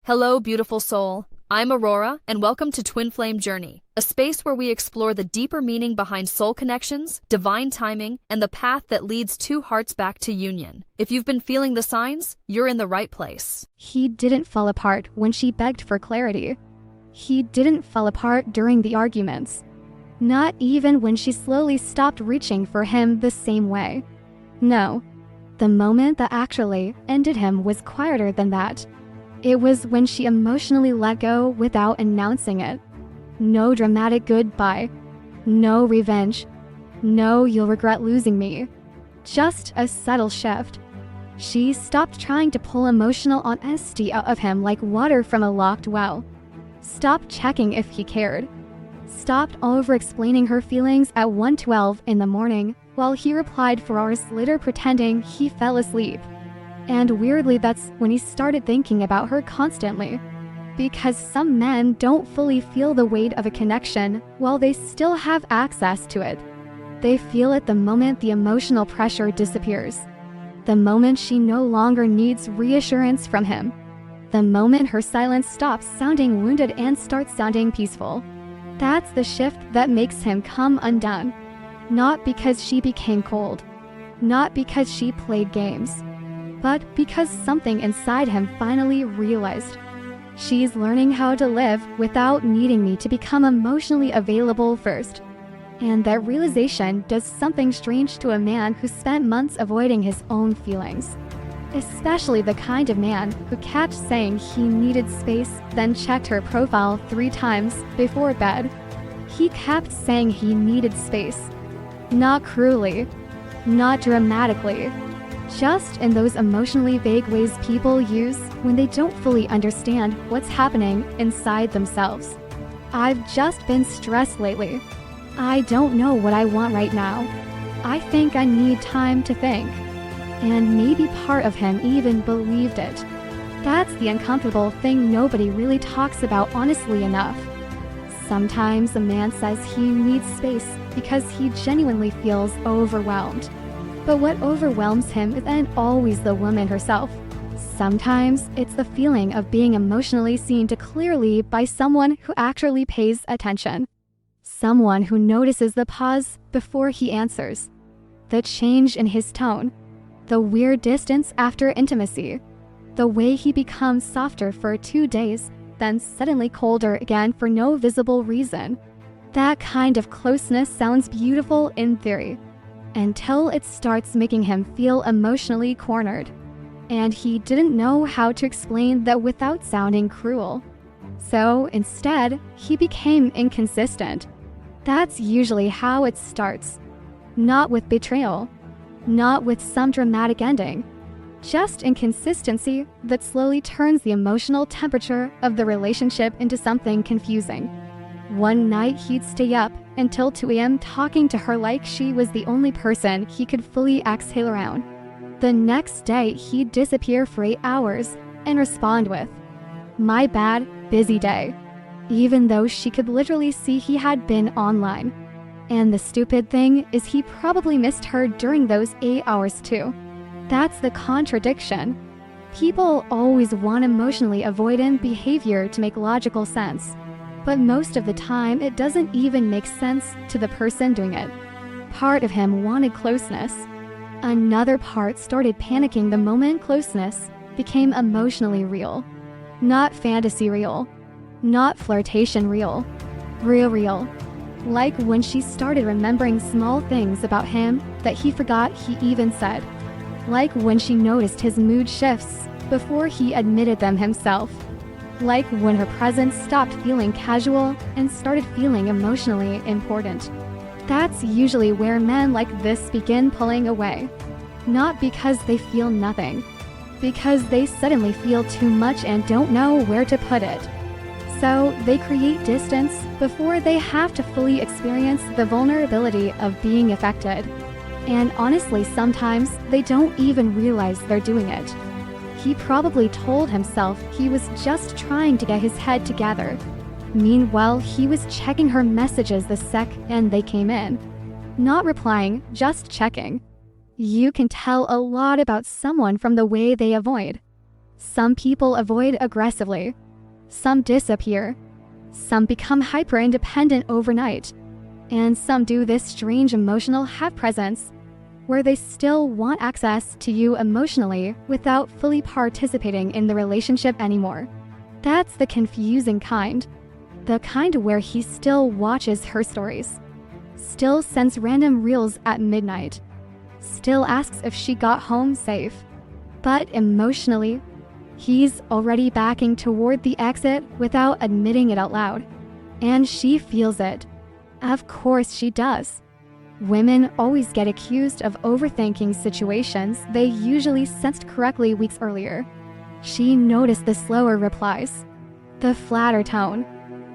Hello, beautiful soul. I'm Aurora, and welcome to Twin Flame Journey, a space where we explore the deeper meaning behind soul connections, divine timing, and the path that leads two hearts back to union. If you've been feeling the signs, you're in the right place. He didn't fall apart when she begged for clarity. He didn't fall apart during the arguments. Not even when she slowly stopped reaching for him the same way. No, the moment that actually ended him was quieter than that. It was when she emotionally let go without announcing it. No dramatic goodbye. No revenge. No, you'll regret losing me. Just a subtle shift. She stopped trying to pull emotional honesty out of him like water from a locked well. Stopped checking if he cared. Stopped over-explaining her feelings at 1:12 in the morning while he replied 4 hours later pretending he fell asleep. And weirdly, that's when he started thinking about her constantly. Because some men don't fully feel the weight of a connection while they still have access to it. They feel it the moment the emotional pressure disappears. The moment she no longer needs reassurance from him. The moment her silence stops sounding wounded and starts sounding peaceful. That's the shift that makes him come undone. Not because she became cold. Not because she played games. But because something inside him finally realized. She's learning how to live without needing me to become emotionally available first. And that realization does something strange to a man who spent months avoiding his own feelings. Especially the kind of man who kept saying he needed space, then checked her profile 3 times before bed. He kept saying he needed space. Not cruelly, not dramatically. Just in those emotionally vague ways people use when they don't fully understand what's happening inside themselves. I've just been stressed lately. I don't know what I want right now. I think I need time to think. And maybe part of him even believed it. That's the uncomfortable thing nobody really talks about honestly enough. Sometimes a man says he needs space because he genuinely feels overwhelmed. But what overwhelms him isn't always the woman herself. Sometimes it's the feeling of being emotionally seen too clearly by someone who actually pays attention. Someone who notices the pause before he answers. The change in his tone. The weird distance after intimacy. The way he becomes softer for 2 days, then suddenly colder again for no visible reason. That kind of closeness sounds beautiful in theory. Until it starts making him feel emotionally cornered. And he didn't know how to explain that without sounding cruel. So instead, he became inconsistent. That's usually how it starts. Not with betrayal. Not with some dramatic ending. Just inconsistency that slowly turns the emotional temperature of the relationship into something confusing. One night he'd stay up until 2 a.m. talking to her like she was the only person he could fully exhale around. The next day he'd disappear for 8 hours and respond with, "My bad, busy day," even though she could literally see he had been online. And the stupid thing is he probably missed her during those 8 hours too. That's the contradiction. People always want emotionally avoidant behavior to make logical sense. But most of the time, it doesn't even make sense to the person doing it. Part of him wanted closeness. Another part started panicking the moment closeness became emotionally real. Not fantasy real. Not flirtation real. Real. Like when she started remembering small things about him that he forgot he even said. Like when she noticed his mood shifts before he admitted them himself. Like when her presence stopped feeling casual and started feeling emotionally important. That's usually where men like this begin pulling away. Not because they feel nothing. Because they suddenly feel too much and don't know where to put it. So they create distance before they have to fully experience the vulnerability of being affected. And honestly, sometimes they don't even realize they're doing it. He probably told himself he was just trying to get his head together. Meanwhile, he was checking her messages the second they came in. Not replying, just checking. You can tell a lot about someone from the way they avoid. Some people avoid aggressively. Some disappear. Some become hyper-independent overnight. And some do this strange emotional half-presence, where they still want access to you emotionally without fully participating in the relationship anymore. That's the confusing kind. The kind where he still watches her stories, still sends random reels at midnight, still asks if she got home safe. But emotionally, he's already backing toward the exit without admitting it out loud. And she feels it. Of course she does. Women always get accused of overthinking situations they usually sensed correctly weeks earlier. She noticed the slower replies, the flatter tone,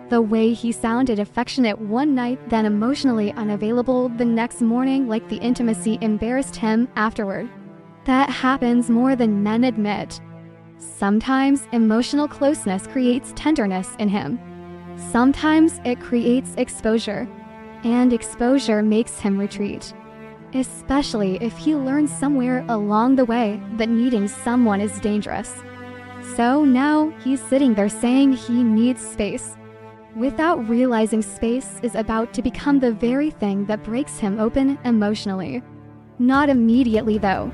the way he sounded affectionate one night then emotionally unavailable the next morning, like the intimacy embarrassed him afterward. That happens more than men admit. Sometimes emotional closeness creates tenderness in him. Sometimes it creates exposure, and exposure makes him retreat. Especially if he learns somewhere along the way that needing someone is dangerous. So now he's sitting there saying he needs space, without realizing space is about to become the very thing that breaks him open emotionally. Not immediately though.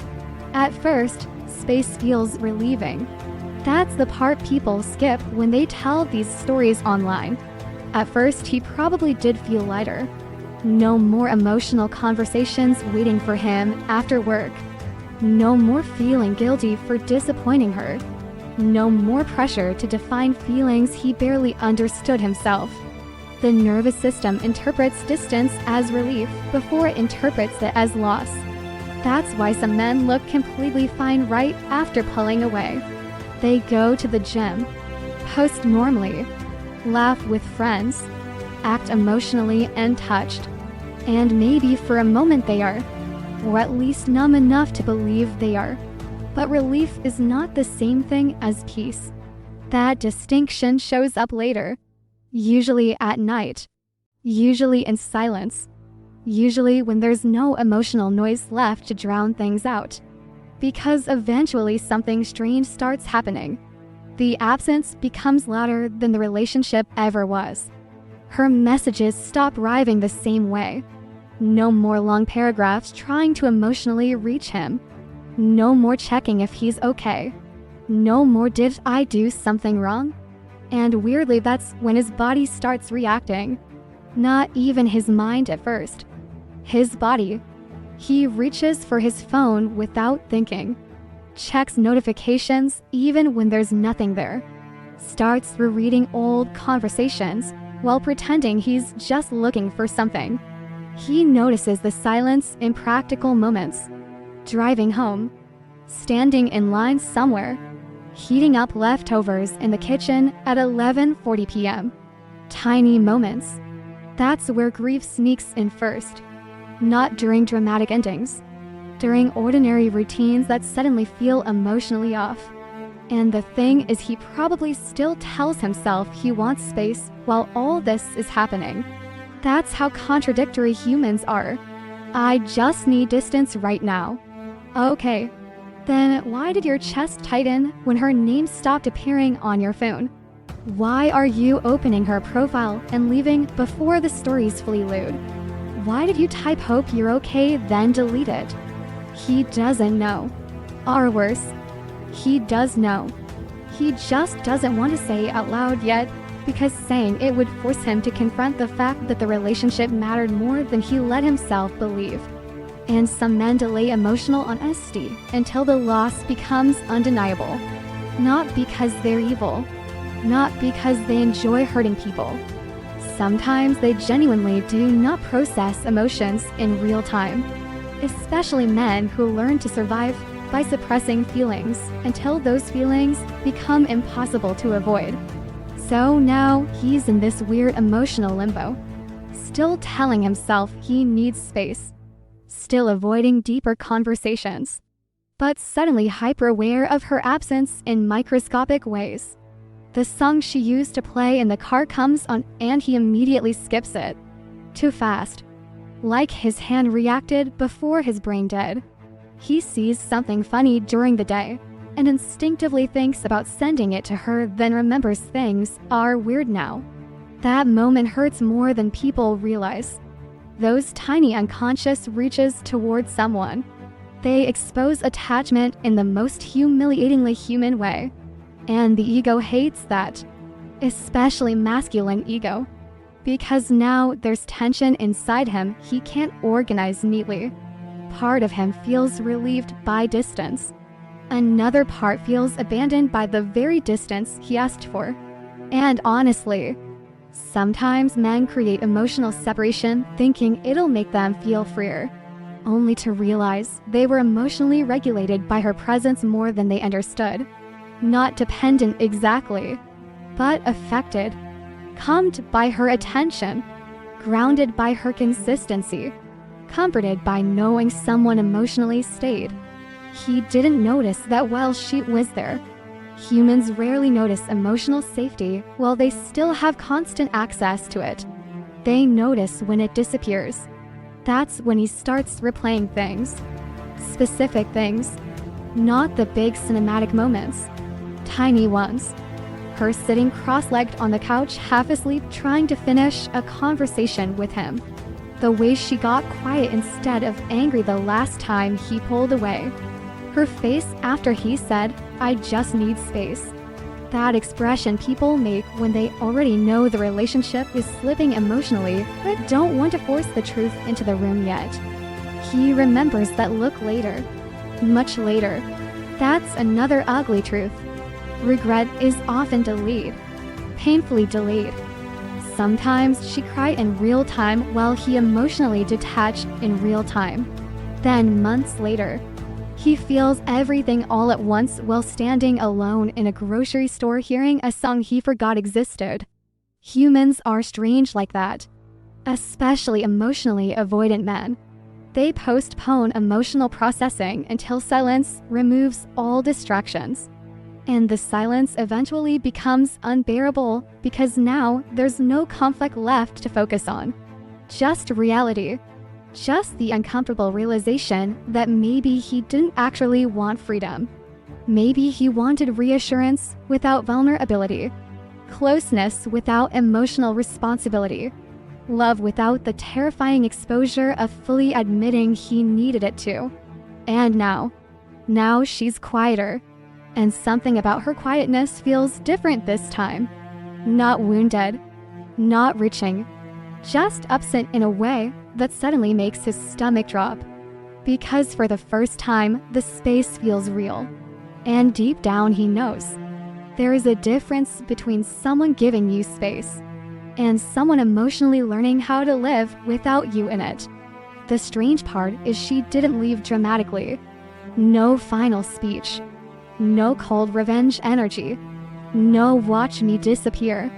At first, space feels relieving. That's the part people skip when they tell these stories online. At first, he probably did feel lighter. No more emotional conversations waiting for him after work. No more feeling guilty for disappointing her. No more pressure to define feelings he barely understood himself. The nervous system interprets distance as relief before it interprets it as loss. That's why some men look completely fine right after pulling away. They go to the gym, post normally, laugh with friends, act emotionally untouched, and maybe for a moment they are, or at least numb enough to believe they are. But relief is not the same thing as peace. That distinction shows up later, usually at night, usually in silence, usually when there's no emotional noise left to drown things out. Because eventually something strange starts happening. The absence becomes louder than the relationship ever was. Her messages stop arriving the same way. No more long paragraphs trying to emotionally reach him. No more checking if he's okay. No more did I do something wrong? And weirdly, that's when his body starts reacting. Not even his mind at first. His body. He reaches for his phone without thinking. Checks notifications even when there's nothing there. Starts rereading old conversations while pretending he's just looking for something. He notices the silence in practical moments. Driving home, standing in line somewhere, heating up leftovers in the kitchen at 11:40 p.m. Tiny moments. That's where grief sneaks in first. Not during dramatic endings. During ordinary routines that suddenly feel emotionally off. And the thing is, he probably still tells himself he wants space while all this is happening. That's how contradictory humans are. I just need distance right now. Okay, then why did your chest tighten when her name stopped appearing on your phone? Why are you opening her profile and leaving before the stories fully load? Why did you type hope you're okay then delete it? He doesn't know. Or worse, he does know. He just doesn't want to say it out loud yet, because saying it would force him to confront the fact that the relationship mattered more than he let himself believe. And some men delay emotional honesty until the loss becomes undeniable. Not because they're evil. Not because they enjoy hurting people. Sometimes they genuinely do not process emotions in real time. Especially men who learn to survive by suppressing feelings until those feelings become impossible to avoid. So now he's in this weird emotional limbo, still telling himself he needs space, still avoiding deeper conversations, but suddenly hyper-aware of her absence in microscopic ways. The song she used to play in the car comes on and he immediately skips it. Too fast. Like his hand reacted before his brain did. He sees something funny during the day, and instinctively thinks about sending it to her, then remembers things are weird now. That moment hurts more than people realize. Those tiny unconscious reaches towards someone. They expose attachment in the most humiliatingly human way. And the ego hates that. Especially masculine ego. Because now there's tension inside him he can't organize neatly. Part of him feels relieved by distance. Another part feels abandoned by the very distance he asked for. And honestly, sometimes men create emotional separation thinking it'll make them feel freer, only to realize they were emotionally regulated by her presence more than they understood. Not dependent exactly, but affected, calmed by her attention, grounded by her consistency, comforted by knowing someone emotionally stayed. He didn't notice that while she was there. Humans rarely notice emotional safety while they still have constant access to it. They notice when it disappears. That's when he starts replaying things. Specific things. Not the big cinematic moments. Tiny ones. Her sitting cross-legged on the couch, half asleep, trying to finish a conversation with him. The way she got quiet instead of angry the last time he pulled away. Her face after he said, "I just need space." That expression people make when they already know the relationship is slipping emotionally but don't want to force the truth into the room yet. He remembers that look later. Much later. That's another ugly truth. Regret is often delayed. Painfully delayed. Sometimes she cried in real time while he emotionally detached in real time. Then months later, he feels everything all at once while standing alone in a grocery store hearing a song he forgot existed. Humans are strange like that. Especially emotionally avoidant men. They postpone emotional processing until silence removes all distractions. And the silence eventually becomes unbearable because now there's no conflict left to focus on. Just reality. Just the uncomfortable realization that maybe he didn't actually want freedom. Maybe he wanted reassurance without vulnerability, closeness without emotional responsibility, love without the terrifying exposure of fully admitting he needed it to. And now she's quieter, and something about her quietness feels different this time. Not wounded, not reaching, just absent in a way that suddenly makes his stomach drop. Because for the first time, the space feels real. And deep down he knows. There is a difference between someone giving you space and someone emotionally learning how to live without you in it. The strange part is she didn't leave dramatically. No final speech. No cold revenge energy. No watch me disappear.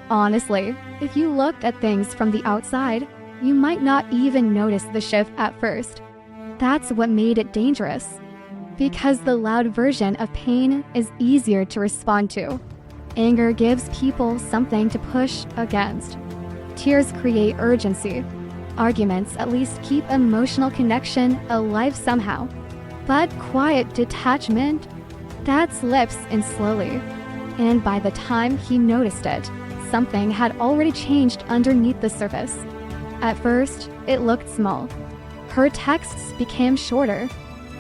Honestly, if you looked at things from the outside, you might not even notice the shift at first. That's what made it dangerous. Because the loud version of pain is easier to respond to. Anger gives people something to push against. Tears create urgency. Arguments at least keep emotional connection alive somehow. But quiet detachment, that slips in slowly. And by the time he noticed it, something had already changed underneath the surface. At first, it looked small. Her texts became shorter.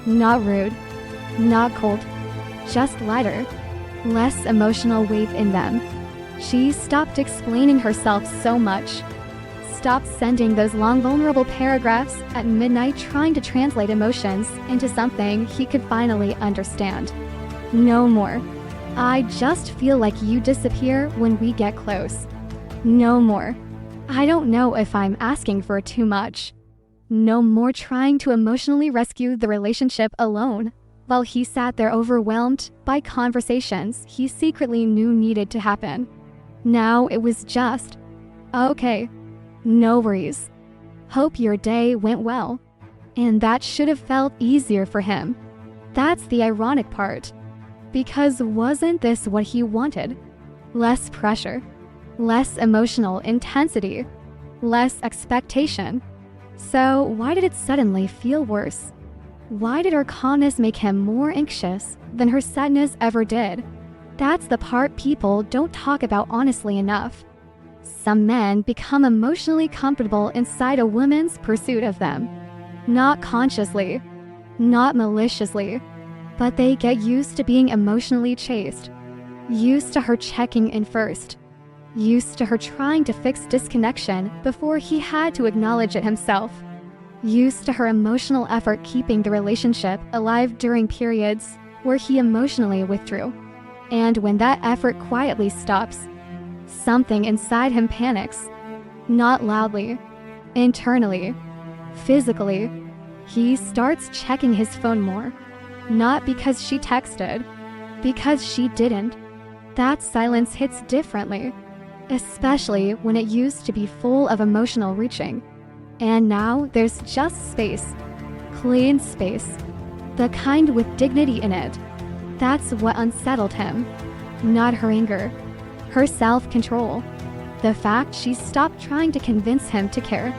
Not rude, not cold, just lighter, less emotional weight in them. She stopped explaining herself so much. Stopped sending those long vulnerable paragraphs at midnight trying to translate emotions into something he could finally understand. No more. I just feel like you disappear when we get close. No more. I don't know if I'm asking for too much. No more trying to emotionally rescue the relationship alone, while he sat there overwhelmed by conversations he secretly knew needed to happen. Now it was just, okay, no worries. Hope your day went well. And that should have felt easier for him. That's the ironic part. Because wasn't this what he wanted? Less pressure. Less emotional intensity, less expectation. So why did it suddenly feel worse? Why did her calmness make him more anxious than her sadness ever did? That's the part people don't talk about honestly enough. Some men become emotionally comfortable inside a woman's pursuit of them. Not consciously, not maliciously, but they get used to being emotionally chased. Used to her checking in first. Used to her trying to fix disconnection before he had to acknowledge it himself. Used to her emotional effort keeping the relationship alive during periods where he emotionally withdrew. And when that effort quietly stops, something inside him panics. Not loudly, internally, physically. He starts checking his phone more. Not because she texted, because she didn't. That silence hits differently, especially when it used to be full of emotional reaching. And now there's just space, clean space, the kind with dignity in it. That's what unsettled him, not her anger, her self-control, the fact she stopped trying to convince him to care.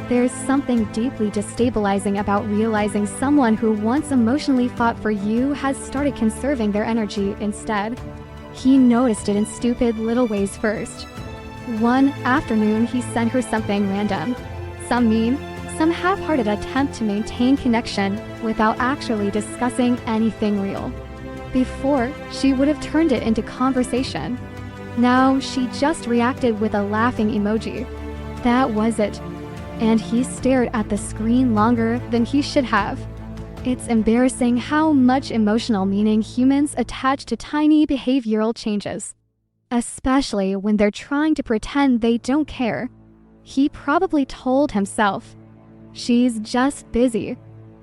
There's something deeply destabilizing about realizing someone who once emotionally fought for you has started conserving their energy instead. He noticed it in stupid little ways first. One afternoon, he sent her something random. Some meme, some half-hearted attempt to maintain connection without actually discussing anything real. Before, she would have turned it into conversation. Now, she just reacted with a laughing emoji. That was it. And he stared at the screen longer than he should have. It's embarrassing how much emotional meaning humans attach to tiny behavioral changes, especially when they're trying to pretend they don't care. He probably told himself, "She's just busy,"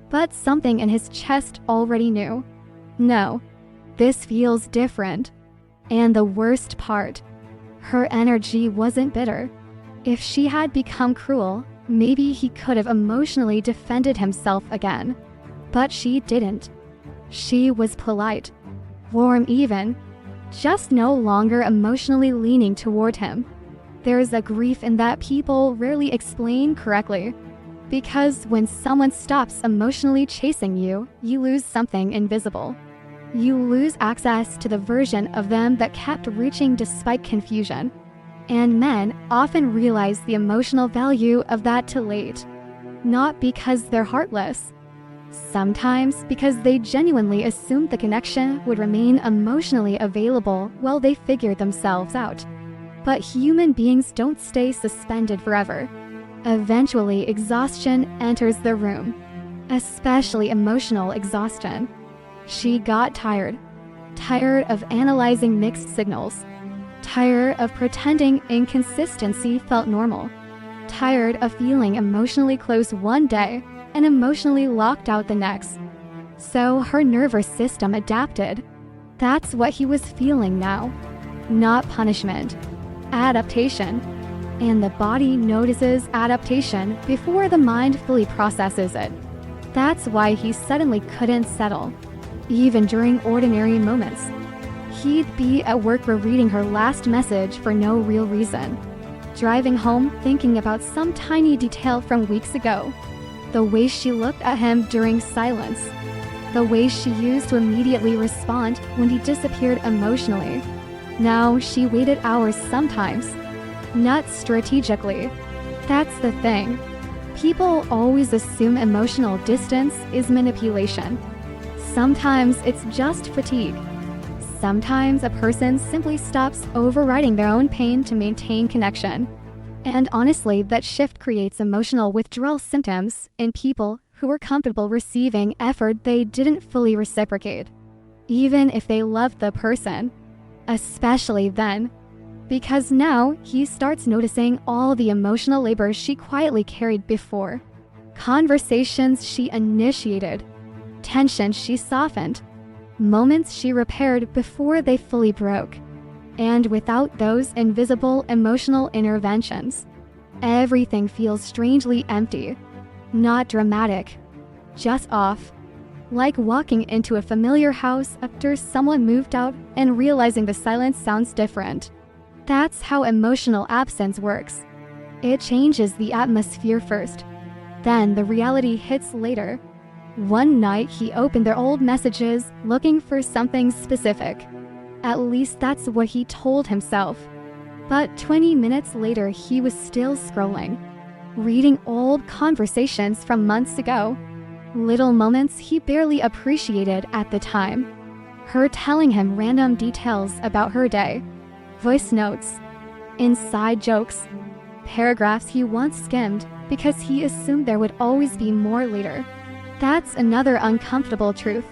but something in his chest already knew. No, this feels different. And the worst part, her energy wasn't bitter. If she had become cruel, maybe he could have emotionally defended himself again. But she didn't. She was polite, warm even, just no longer emotionally leaning toward him. There's a grief in that people rarely explain correctly. Because when someone stops emotionally chasing you, you lose something invisible. You lose access to the version of them that kept reaching despite confusion. And men often realize the emotional value of that too late. Not because they're heartless. Sometimes because they genuinely assumed the connection would remain emotionally available while they figured themselves out. But human beings don't stay suspended forever. Eventually, exhaustion enters the room, especially emotional exhaustion. She got tired of analyzing mixed signals, tired of pretending inconsistency felt normal, tired of feeling emotionally close one day and emotionally locked out the next. So her nervous system adapted. That's what he was feeling now. Not punishment, adaptation. And the body notices adaptation before the mind fully processes it. That's why he suddenly couldn't settle, even during ordinary moments. He'd be at work rereading her last message for no real reason, driving home thinking about some tiny detail from weeks ago. The way she looked at him during silence, the way she used to immediately respond when he disappeared emotionally. Now she waited hours sometimes, not strategically. That's the thing. People always assume emotional distance is manipulation. Sometimes it's just fatigue. Sometimes a person simply stops overriding their own pain to maintain connection. And honestly, that shift creates emotional withdrawal symptoms in people who are comfortable receiving effort they didn't fully reciprocate, even if they loved the person. Especially then, because now he starts noticing all the emotional labor she quietly carried before. Conversations she initiated, tension she softened, moments she repaired before they fully broke. And without those invisible emotional interventions, everything feels strangely empty, not dramatic, just off. Like walking into a familiar house after someone moved out and realizing the silence sounds different. That's how emotional absence works. It changes the atmosphere first, then the reality hits later. One night, he opened their old messages looking for something specific. At least that's what he told himself. But 20 minutes later, he was still scrolling, reading old conversations from months ago. Little moments he barely appreciated at the time. Her telling him random details about her day, voice notes, inside jokes, paragraphs he once skimmed because he assumed there would always be more later. That's another uncomfortable truth.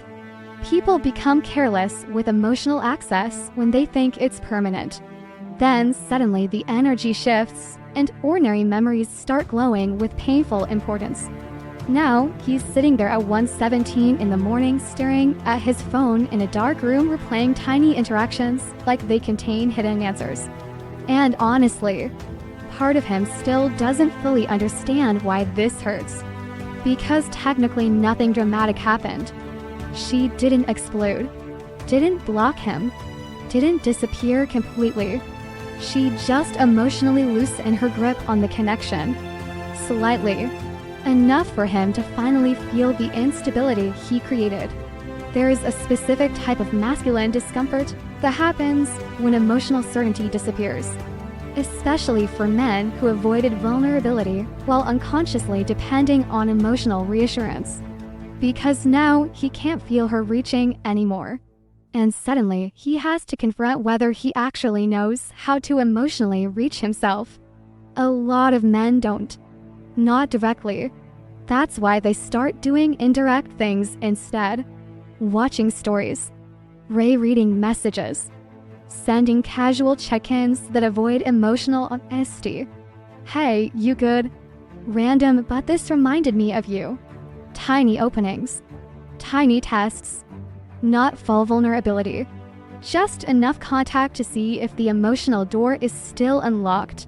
People become careless with emotional access when they think it's permanent. Then suddenly the energy shifts and ordinary memories start glowing with painful importance. Now, he's sitting there at 1:17 in the morning staring at his phone in a dark room replaying tiny interactions like they contain hidden answers. And honestly, part of him still doesn't fully understand why this hurts. Because technically nothing dramatic happened. She didn't explode, didn't block him, didn't disappear completely. She just emotionally loosened her grip on the connection. Slightly. Enough for him to finally feel the instability he created. There is a specific type of masculine discomfort that happens when emotional certainty disappears. Especially for men who avoided vulnerability while unconsciously depending on emotional reassurance. Because now he can't feel her reaching anymore. And suddenly, he has to confront whether he actually knows how to emotionally reach himself. A lot of men don't. Not directly. That's why they start doing indirect things instead. Watching stories. Rereading messages. Sending casual check-ins that avoid emotional honesty. Hey, you good? Random, but this reminded me of you. Tiny openings. Tiny tests. Not full vulnerability. Just enough contact to see if the emotional door is still unlocked.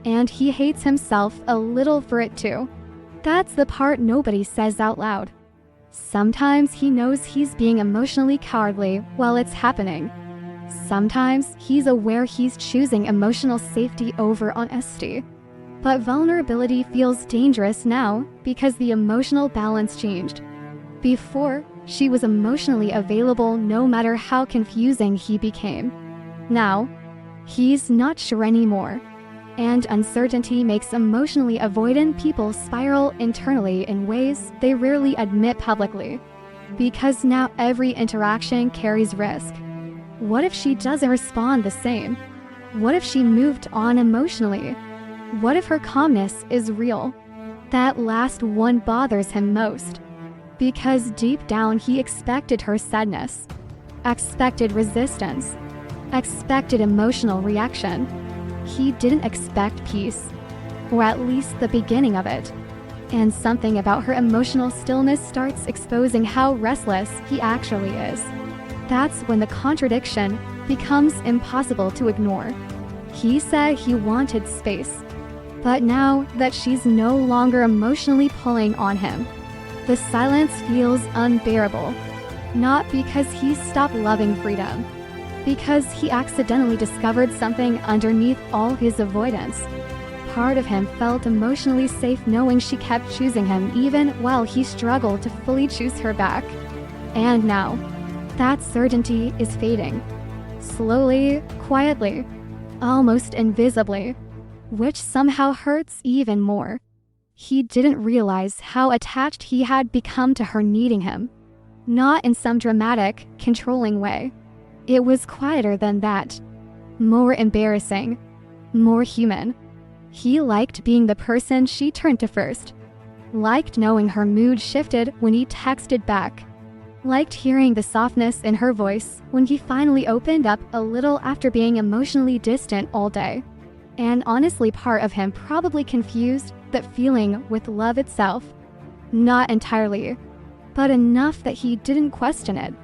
And he hates himself a little for it too. That's the part nobody says out loud. Sometimes he knows he's being emotionally cowardly while it's happening. Sometimes he's aware he's choosing emotional safety over honesty. But vulnerability feels dangerous now because the emotional balance changed. Before, she was emotionally available no matter how confusing he became. Now, he's not sure anymore. And uncertainty makes emotionally avoidant people spiral internally in ways they rarely admit publicly. Because now every interaction carries risk. What if she doesn't respond the same? What if she moved on emotionally? What if her calmness is real? That last one bothers him most. Because deep down he expected her sadness, expected resistance, expected emotional reaction. He didn't expect peace, or at least the beginning of it. And something about her emotional stillness starts exposing how restless he actually is. That's when the contradiction becomes impossible to ignore. He said he wanted space, but now that she's no longer emotionally pulling on him, the silence feels unbearable. Not because he stopped loving freedom, because he accidentally discovered something underneath all his avoidance. Part of him felt emotionally safe knowing she kept choosing him even while he struggled to fully choose her back. And now, that certainty is fading. Slowly, quietly, almost invisibly, which somehow hurts even more. He didn't realize how attached he had become to her needing him. Not in some dramatic, controlling way. It was quieter than that. More embarrassing. More human. He liked being the person she turned to first. Liked knowing her mood shifted when he texted back. Liked hearing the softness in her voice when he finally opened up a little after being emotionally distant all day. And honestly, part of him probably confused that feeling with love itself. Not entirely, but enough that he didn't question it.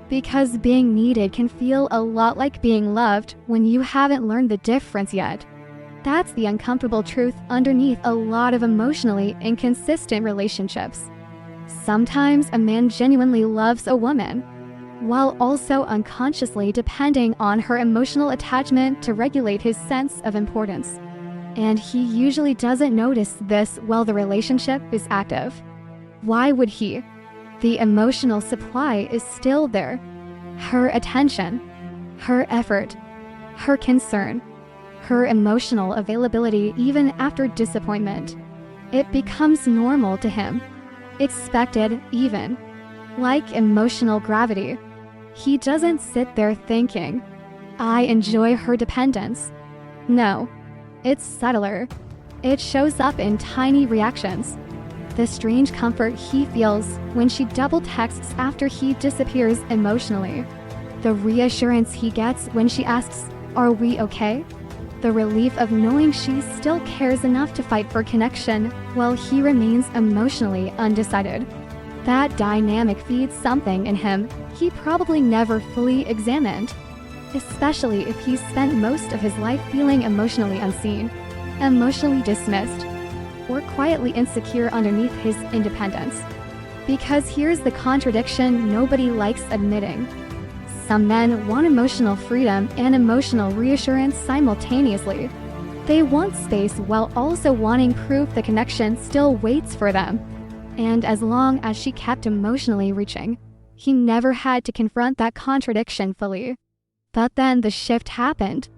Because being needed can feel a lot like being loved when you haven't learned the difference yet. That's the uncomfortable truth underneath a lot of emotionally inconsistent relationships. Sometimes a man genuinely loves a woman, while also unconsciously depending on her emotional attachment to regulate his sense of importance. And he usually doesn't notice this while the relationship is active. Why would he? The emotional supply is still there. Her attention, her effort, her concern, her emotional availability even after disappointment. It becomes normal to him, expected even. Like emotional gravity. He doesn't sit there thinking, I enjoy her dependence. No, it's subtler. It shows up in tiny reactions. The strange comfort he feels when she double texts after he disappears emotionally. The reassurance he gets when she asks, are we okay? The relief of knowing she still cares enough to fight for connection while he remains emotionally undecided. That dynamic feeds something in him he probably never fully examined, especially if he spent most of his life feeling emotionally unseen, emotionally dismissed, or quietly insecure underneath his independence. Because here's the contradiction nobody likes admitting. Some men want emotional freedom and emotional reassurance simultaneously. They want space while also wanting proof the connection still waits for them. And as long as she kept emotionally reaching, he never had to confront that contradiction fully. But then the shift happened,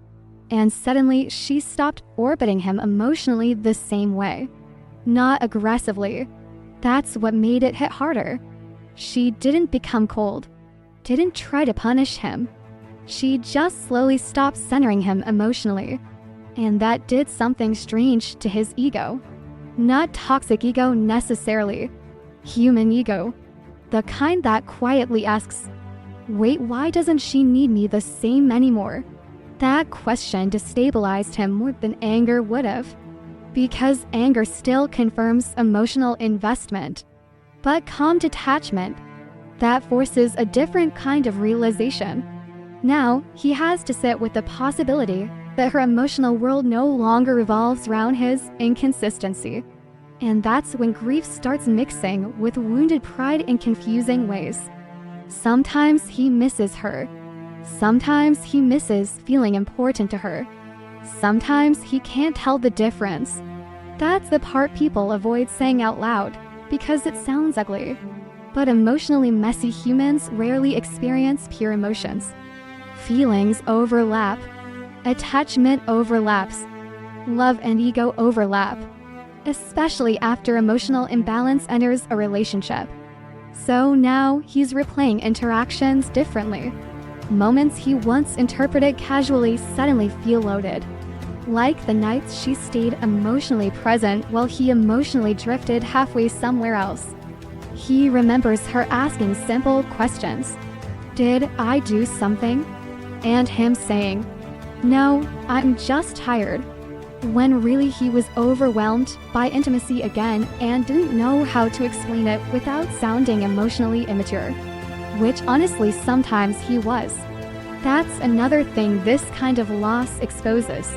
and suddenly she stopped orbiting him emotionally the same way. Not aggressively. That's what made it hit harder. She didn't become cold, didn't try to punish him. She just slowly stopped centering him emotionally. And that did something strange to his ego. Not toxic ego necessarily. Human ego. The kind that quietly asks, wait, why doesn't she need me the same anymore? That question destabilized him more than anger would have. Because anger still confirms emotional investment. But calm detachment, that forces a different kind of realization. Now, he has to sit with the possibility that her emotional world no longer revolves around his inconsistency. And that's when grief starts mixing with wounded pride in confusing ways. Sometimes he misses her. Sometimes he misses feeling important to her. Sometimes he can't tell the difference. That's the part people avoid saying out loud because it sounds ugly. But emotionally messy humans rarely experience pure emotions. Feelings overlap. Attachment overlaps. Love and ego overlap. Especially after emotional imbalance enters a relationship. So now he's replaying interactions differently. Moments he once interpreted casually suddenly feel loaded. Like the nights she stayed emotionally present while he emotionally drifted halfway somewhere else. He remembers her asking simple questions. Did I do something? And him saying, no, I'm just tired. When really he was overwhelmed by intimacy again and didn't know how to explain it without sounding emotionally immature. Which honestly sometimes he was. That's another thing this kind of loss exposes.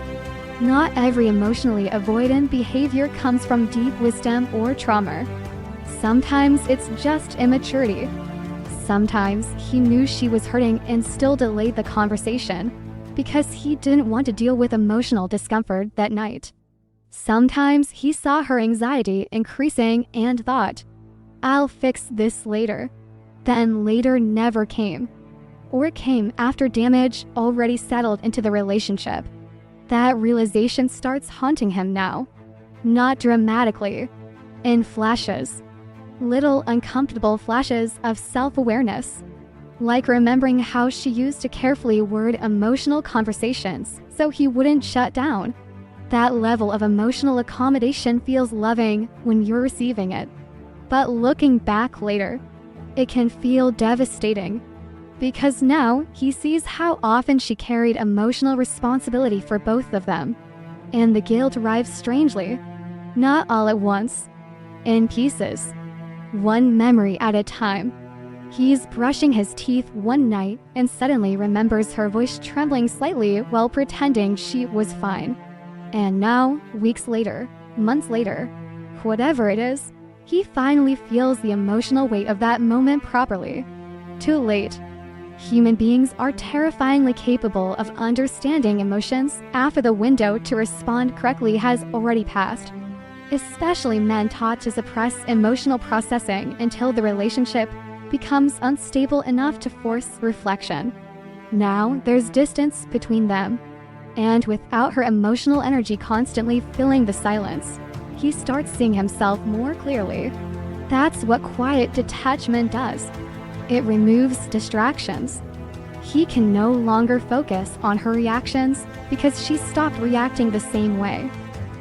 Not every emotionally avoidant behavior comes from deep wisdom or trauma. Sometimes it's just immaturity. Sometimes he knew she was hurting and still delayed the conversation because he didn't want to deal with emotional discomfort that night. Sometimes he saw her anxiety increasing and thought, I'll fix this later. Then later never came. Or came after damage already settled into the relationship. That realization starts haunting him now. Not dramatically. In flashes. Little uncomfortable flashes of self-awareness. Like remembering how she used to carefully word emotional conversations so he wouldn't shut down. That level of emotional accommodation feels loving when you're receiving it. But looking back later, it can feel devastating. Because now he sees how often she carried emotional responsibility for both of them. And the guilt arrives strangely. Not all at once. In pieces. One memory at a time. He's brushing his teeth one night and suddenly remembers her voice trembling slightly while pretending she was fine. And now, weeks later, months later, whatever it is, he finally feels the emotional weight of that moment properly. Too late. Human beings are terrifyingly capable of understanding emotions after the window to respond correctly has already passed. especially men taught to suppress emotional processing until the relationship becomes unstable enough to force reflection. Now there's distance between them, and without her emotional energy constantly filling the silence, he starts seeing himself more clearly. That's what quiet detachment does. It removes distractions. He can no longer focus on her reactions because she stopped reacting the same way.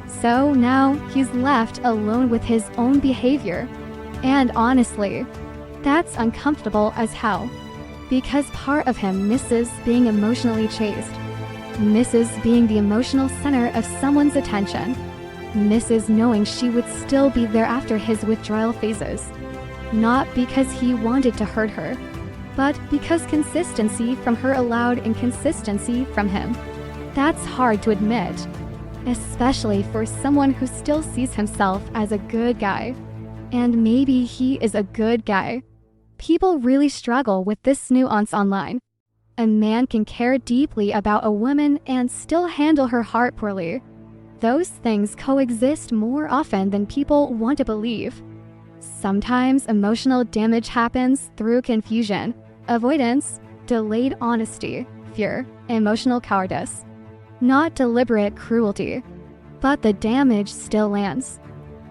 So now he's left alone with his own behavior. And honestly, that's uncomfortable as hell. Because part of him misses being emotionally chased, misses being the emotional center of someone's attention, misses knowing she would still be there after his withdrawal phases. Not because he wanted to hurt her, but because consistency from her allowed inconsistency from him. That's hard to admit, especially for someone who still sees himself as a good guy. And maybe he is a good guy. People really struggle with this nuance online. A man can care deeply about a woman and still handle her heart poorly. Those things coexist more often than people want to believe. Sometimes emotional damage happens through confusion, avoidance, delayed honesty, fear, emotional cowardice. Not deliberate cruelty. But the damage still lands.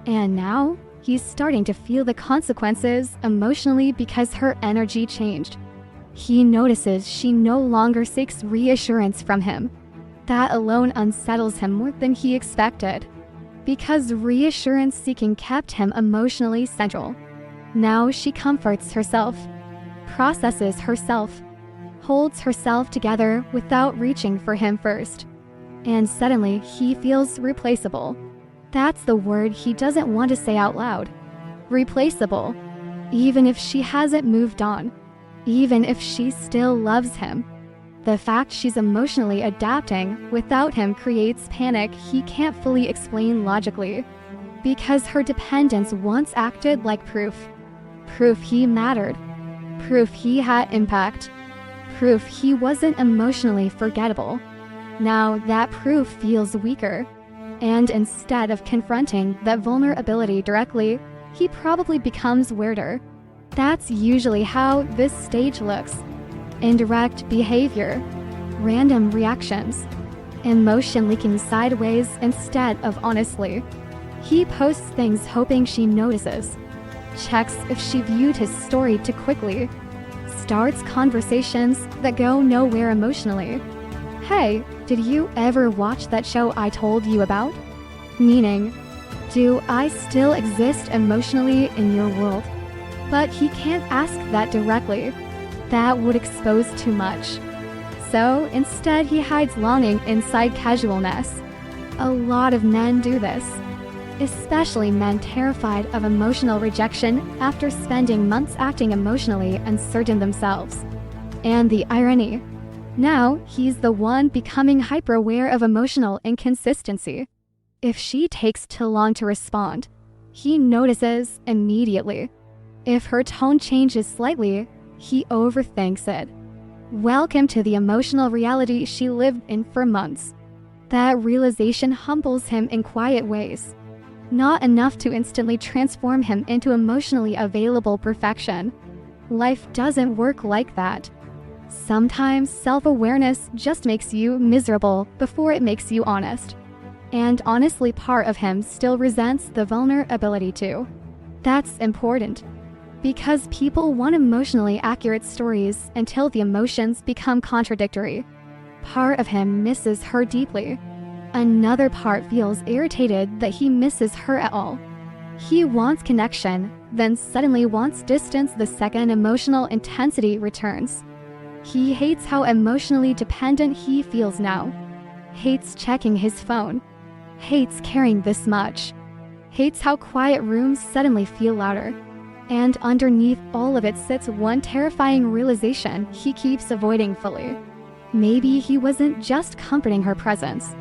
And now, he's starting to feel the consequences emotionally because her energy changed. He notices she no longer seeks reassurance from him. That alone unsettles him more than he expected, because reassurance seeking kept him emotionally central. Now she comforts herself, processes herself, holds herself together without reaching for him first. And suddenly he feels replaceable. That's the word he doesn't want to say out loud. Replaceable. Even if she hasn't moved on. Even if she still loves him. The fact she's emotionally adapting without him creates panic he can't fully explain logically. Because her dependence once acted like proof. Proof he mattered. Proof he had impact. Proof he wasn't emotionally forgettable. Now that proof feels weaker. And instead of confronting that vulnerability directly, he probably becomes weirder. That's usually how this stage looks. Indirect behavior, random reactions, emotion leaking sideways instead of honestly. He posts things hoping she notices, checks if she viewed his story too quickly, starts conversations that go nowhere emotionally. Hey, did you ever watch that show I told you about? Meaning, do I still exist emotionally in your world? But he can't ask that directly. That would expose too much. So instead he hides longing inside casualness. A lot of men do this. Especially men terrified of emotional rejection after spending months acting emotionally uncertain themselves. And the irony. Now he's the one becoming hyper-aware of emotional inconsistency. If she takes too long to respond, he notices immediately. If her tone changes slightly, he overthinks it. Welcome to the emotional reality she lived in for months. That realization humbles him in quiet ways. Not enough to instantly transform him into emotionally available perfection. Life doesn't work like that. Sometimes self-awareness just makes you miserable before it makes you honest. And honestly, part of him still resents the vulnerability too. That's important. Because people want emotionally accurate stories until the emotions become contradictory. Part of him misses her deeply. Another part feels irritated that he misses her at all. He wants connection, then suddenly wants distance the second emotional intensity returns. He hates how emotionally dependent he feels now. Hates checking his phone. Hates caring this much. Hates how quiet rooms suddenly feel louder. And underneath all of it sits one terrifying realization he keeps avoiding fully. Maybe he wasn't just comforting her presence.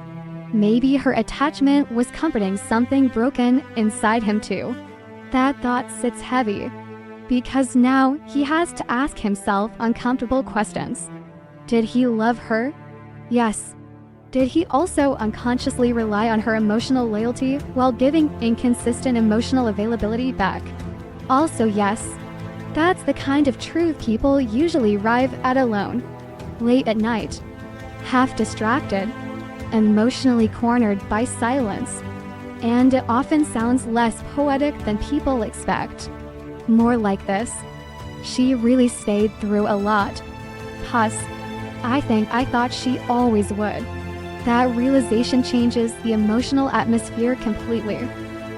Maybe her attachment was comforting something broken inside him too. That thought sits heavy, because now he has to ask himself uncomfortable questions. Did he love her? Yes. Did he also unconsciously rely on her emotional loyalty while giving inconsistent emotional availability back? Also, yes. That's the kind of truth people usually arrive at alone. Late at night. Half distracted. Emotionally cornered by silence. And it often sounds less poetic than people expect. More like this. She really stayed through a lot. Plus, I thought she always would. That realization changes the emotional atmosphere completely.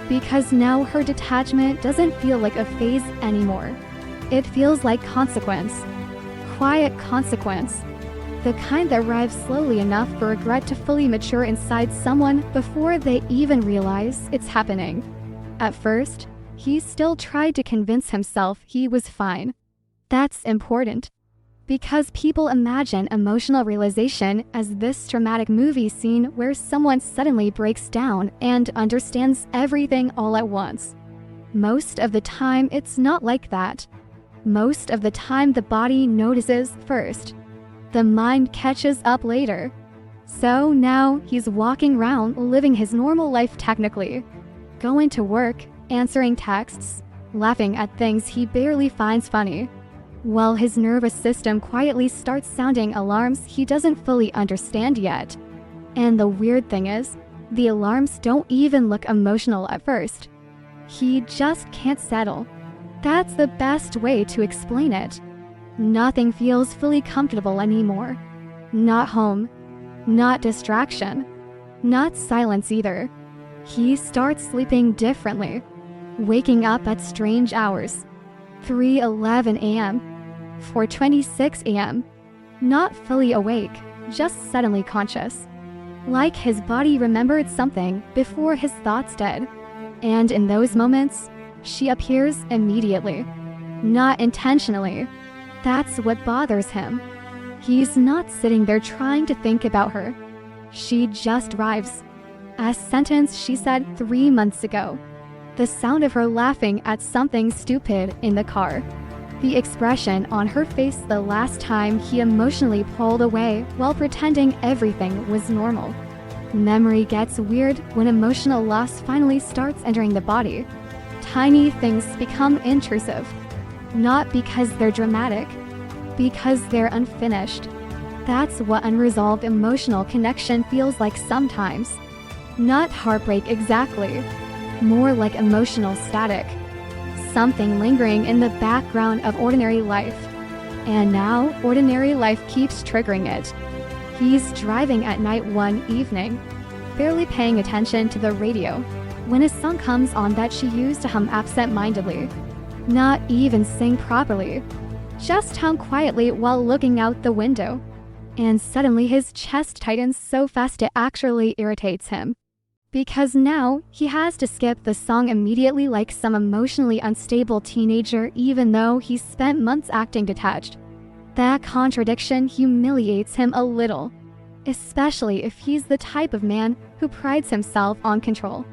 Because now her detachment doesn't feel like a phase anymore. It feels like consequence. Quiet consequence. The kind that arrives slowly enough for regret to fully mature inside someone before they even realize it's happening. At first, he still tried to convince himself he was fine. That's important. Because people imagine emotional realization as this dramatic movie scene where someone suddenly breaks down and understands everything all at once. Most of the time, it's not like that. Most of the time, the body notices first. The mind catches up later. So now he's walking around living his normal life technically. Going to work, answering texts, laughing at things he barely finds funny. While his nervous system quietly starts sounding alarms he doesn't fully understand yet. And the weird thing is, the alarms don't even look emotional at first. He just can't settle. That's the best way to explain it. Nothing feels fully comfortable anymore. Not home. Not distraction. Not silence either. He starts sleeping differently. Waking up at strange hours. 3:11 a.m. 4:26 a.m. Not fully awake, just suddenly conscious. Like his body remembered something before his thoughts did. And in those moments, she appears immediately. Not intentionally. That's what bothers him. He's not sitting there trying to think about her. She just arrives. A sentence she said 3 months ago. The sound of her laughing at something stupid in the car. The expression on her face the last time he emotionally pulled away while pretending everything was normal. Memory gets weird when emotional loss finally starts entering the body. Tiny things become intrusive. Not because they're dramatic, because they're unfinished. That's what unresolved emotional connection feels like sometimes. Not heartbreak exactly. More like emotional static. Something lingering in the background of ordinary life. And now, ordinary life keeps triggering it. He's driving at night one evening, barely paying attention to the radio, when a song comes on that she used to hum absent-mindedly. Not even sing properly. Just hum quietly while looking out the window. And suddenly his chest tightens so fast it actually irritates him. Because now, he has to skip the song immediately like some emotionally unstable teenager even though he's spent months acting detached. That contradiction humiliates him a little. Especially if he's the type of man who prides himself on control.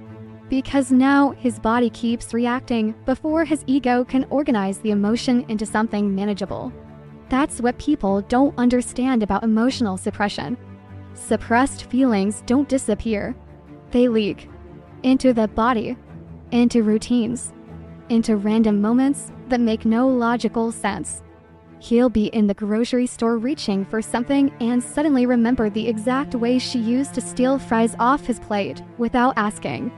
Because now his body keeps reacting before his ego can organize the emotion into something manageable. That's what people don't understand about emotional suppression. Suppressed feelings don't disappear. They leak into the body, into routines, into random moments that make no logical sense. He'll be in the grocery store reaching for something and suddenly remember the exact way she used to steal fries off his plate without asking.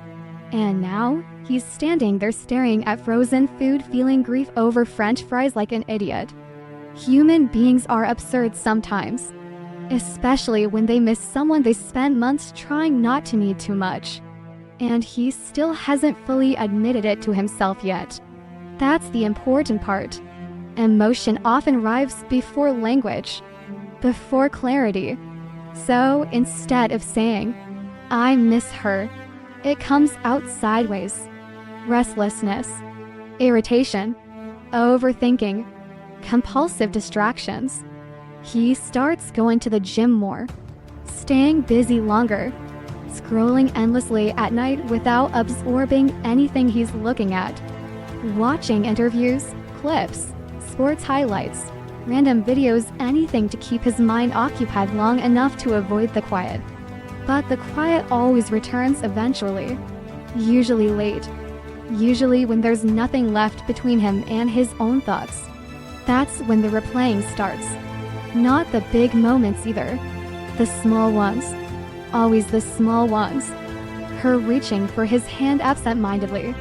And now, he's standing there staring at frozen food feeling grief over French fries like an idiot. Human beings are absurd sometimes. Especially when they miss someone they spent months trying not to need too much. And he still hasn't fully admitted it to himself yet. That's the important part. Emotion often arrives before language, before clarity. So instead of saying, "I miss her," it comes out sideways. Restlessness, irritation, overthinking, compulsive distractions. He starts going to the gym more, staying busy longer, scrolling endlessly at night without absorbing anything he's looking at, watching interviews, clips, sports highlights, random videos, anything to keep his mind occupied long enough to avoid the quiet. But the quiet always returns eventually. Usually late. Usually when there's nothing left between him and his own thoughts. That's when the replaying starts. Not the big moments either. The small ones. Always the small ones. Her reaching for his hand absent-mindedly.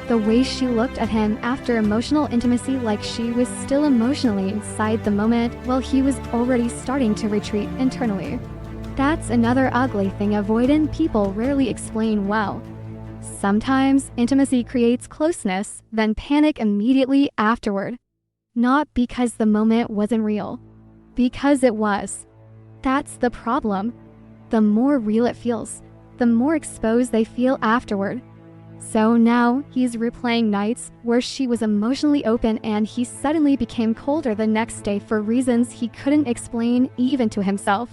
The way she looked at him after emotional intimacy, like she was still emotionally inside the moment while he was already starting to retreat internally. That's another ugly thing avoidant people rarely explain well. Sometimes intimacy creates closeness, then panic immediately afterward. Not because the moment wasn't real. Because it was. That's the problem. The more real it feels, the more exposed they feel afterward. So now he's replaying nights where she was emotionally open and he suddenly became colder the next day for reasons he couldn't explain even to himself.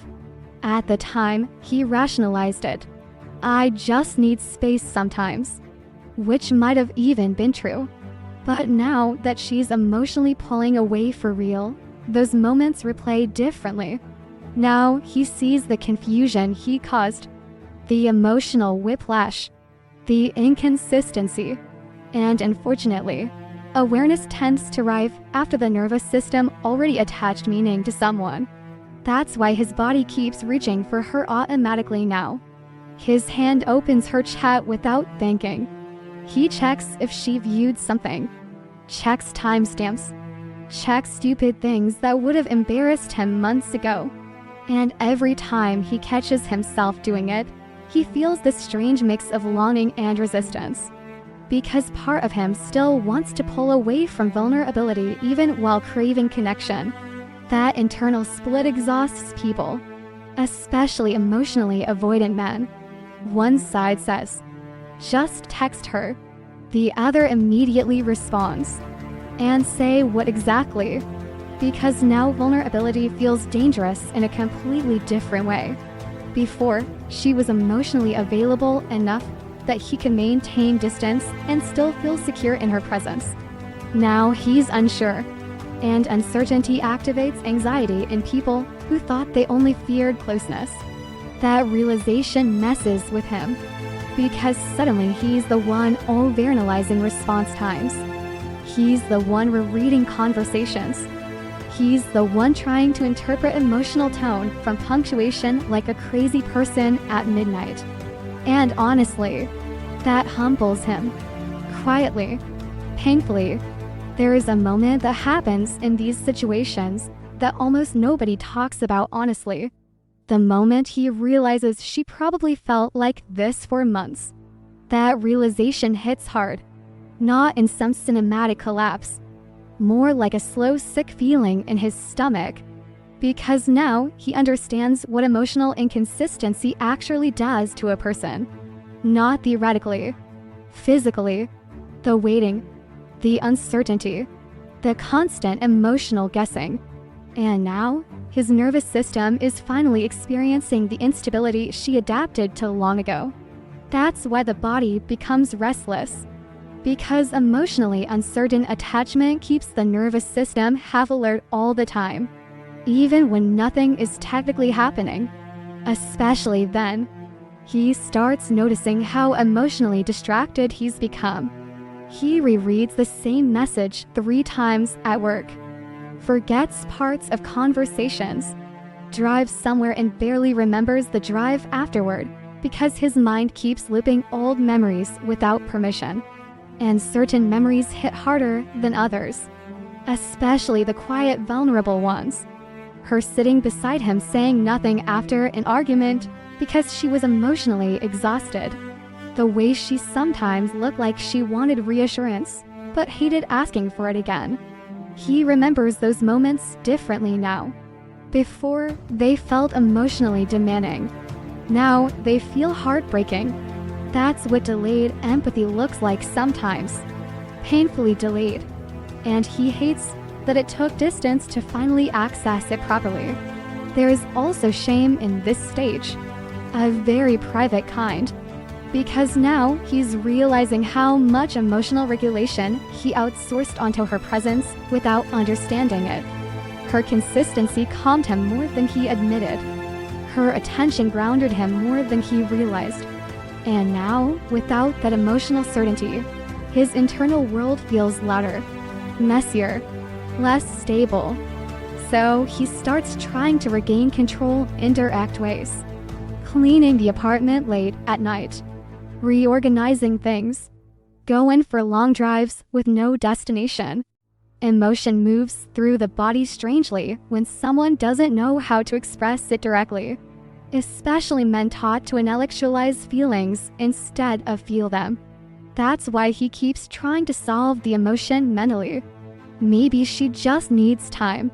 At the time, he rationalized it. I just need space sometimes. Which might have even been true. But now that she's emotionally pulling away for real, those moments replay differently. Now he sees the confusion he caused, the emotional whiplash, the inconsistency, and unfortunately, awareness tends to arrive after the nervous system already attached meaning to someone. That's why his body keeps reaching for her automatically now. His hand opens her chat without thinking. He checks if she viewed something, checks timestamps, checks stupid things that would have embarrassed him months ago. And every time he catches himself doing it, he feels this strange mix of longing and resistance. Because part of him still wants to pull away from vulnerability even while craving connection. That internal split exhausts people, especially emotionally avoidant men. One side says, just text her. The other immediately responds. And say what exactly? Because now vulnerability feels dangerous in a completely different way. Before, she was emotionally available enough that he could maintain distance and still feel secure in her presence. Now he's unsure, and uncertainty activates anxiety in people who thought they only feared closeness. That realization messes with him, because suddenly he's the one overanalyzing response times. He's the one rereading conversations. He's the one trying to interpret emotional tone from punctuation like a crazy person at midnight. And honestly, that humbles him. Quietly, painfully, there is a moment that happens in these situations that almost nobody talks about honestly. The moment he realizes she probably felt like this for months. That realization hits hard, not in some cinematic collapse, more like a slow, sick feeling in his stomach. Because now he understands what emotional inconsistency actually does to a person. Not theoretically, physically, the waiting, the uncertainty, the constant emotional guessing. And now, his nervous system is finally experiencing the instability she adapted to long ago. That's why the body becomes restless. Because emotionally uncertain attachment keeps the nervous system half alert all the time, even when nothing is technically happening. Especially then, he starts noticing how emotionally distracted he's become. He rereads the same message 3 times at work, forgets parts of conversations, drives somewhere and barely remembers the drive afterward because his mind keeps looping old memories without permission. And certain memories hit harder than others, especially the quiet, vulnerable ones. Her sitting beside him saying nothing after an argument because she was emotionally exhausted. The way she sometimes looked like she wanted reassurance, but hated asking for it again. He remembers those moments differently now. Before, they felt emotionally demanding. Now, they feel heartbreaking. That's what delayed empathy looks like sometimes. Painfully delayed. And he hates that it took distance to finally access it properly. There is also shame in this stage, a very private kind, because now he's realizing how much emotional regulation he outsourced onto her presence without understanding it. Her consistency calmed him more than he admitted. Her attention grounded him more than he realized. And now, without that emotional certainty, his internal world feels louder, messier, less stable. So he starts trying to regain control in indirect ways. Cleaning the apartment late at night, reorganizing things, going for long drives with no destination. Emotion moves through the body strangely when someone doesn't know how to express it directly, especially men taught to intellectualize feelings instead of feel them. That's why he keeps trying to solve the emotion mentally. Maybe she just needs time.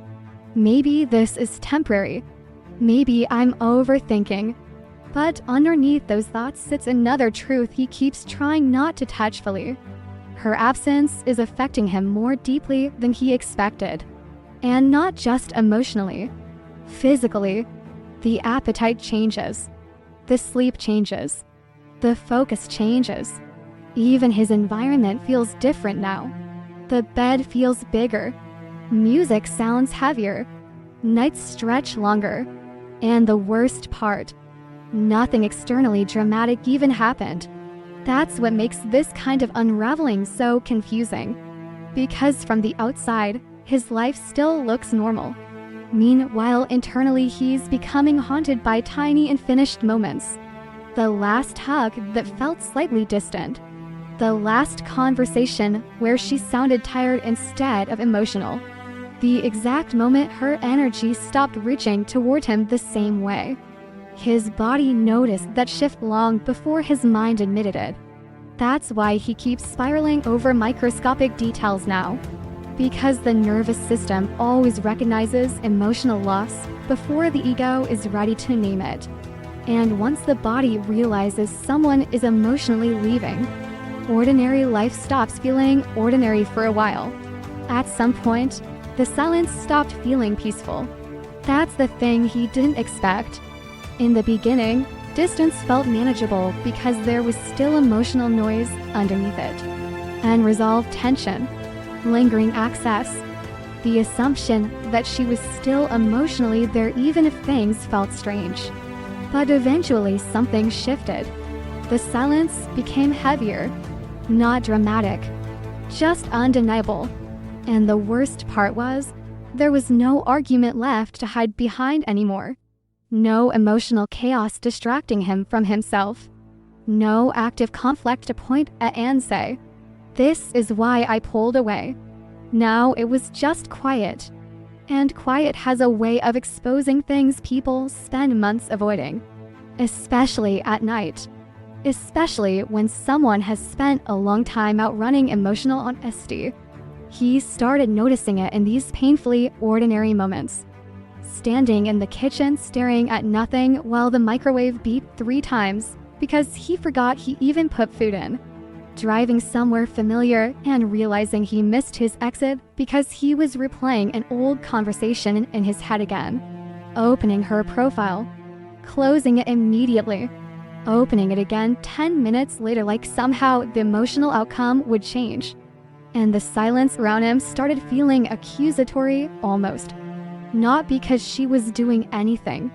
Maybe this is temporary. Maybe I'm overthinking. But underneath those thoughts sits another truth he keeps trying not to touch fully. Her absence is affecting him more deeply than he expected. And not just emotionally. Physically, the appetite changes. The sleep changes. The focus changes. Even his environment feels different now. The bed feels bigger. Music sounds heavier. Nights stretch longer. And the worst part, nothing externally dramatic even happened. That's what makes this kind of unraveling so confusing. Because from the outside, his life still looks normal. Meanwhile, internally, he's becoming haunted by tiny unfinished moments. The last hug that felt slightly distant. The last conversation where she sounded tired instead of emotional. The exact moment her energy stopped reaching toward him the same way. His body noticed that shift long before his mind admitted it. That's why he keeps spiraling over microscopic details now. Because the nervous system always recognizes emotional loss before the ego is ready to name it. And once the body realizes someone is emotionally leaving, ordinary life stops feeling ordinary for a while. At some point, the silence stopped feeling peaceful. That's the thing he didn't expect. In the beginning, distance felt manageable because there was still emotional noise underneath it. Unresolved tension, lingering access, the assumption that she was still emotionally there even if things felt strange. But eventually something shifted. The silence became heavier, not dramatic, just undeniable. And the worst part was, there was no argument left to hide behind anymore. No emotional chaos distracting him from himself. No active conflict to point at and say, "This is why I pulled away." Now it was just quiet. And quiet has a way of exposing things people spend months avoiding. Especially at night. Especially when someone has spent a long time outrunning emotional honesty. He started noticing it in these painfully ordinary moments. Standing in the kitchen staring at nothing while the microwave beeped 3 times because he forgot he even put food in. Driving somewhere familiar and realizing he missed his exit because he was replaying an old conversation in his head again. Opening her profile. Closing it immediately. Opening it again 10 minutes later like somehow the emotional outcome would change. And the silence around him started feeling accusatory almost. Not because she was doing anything.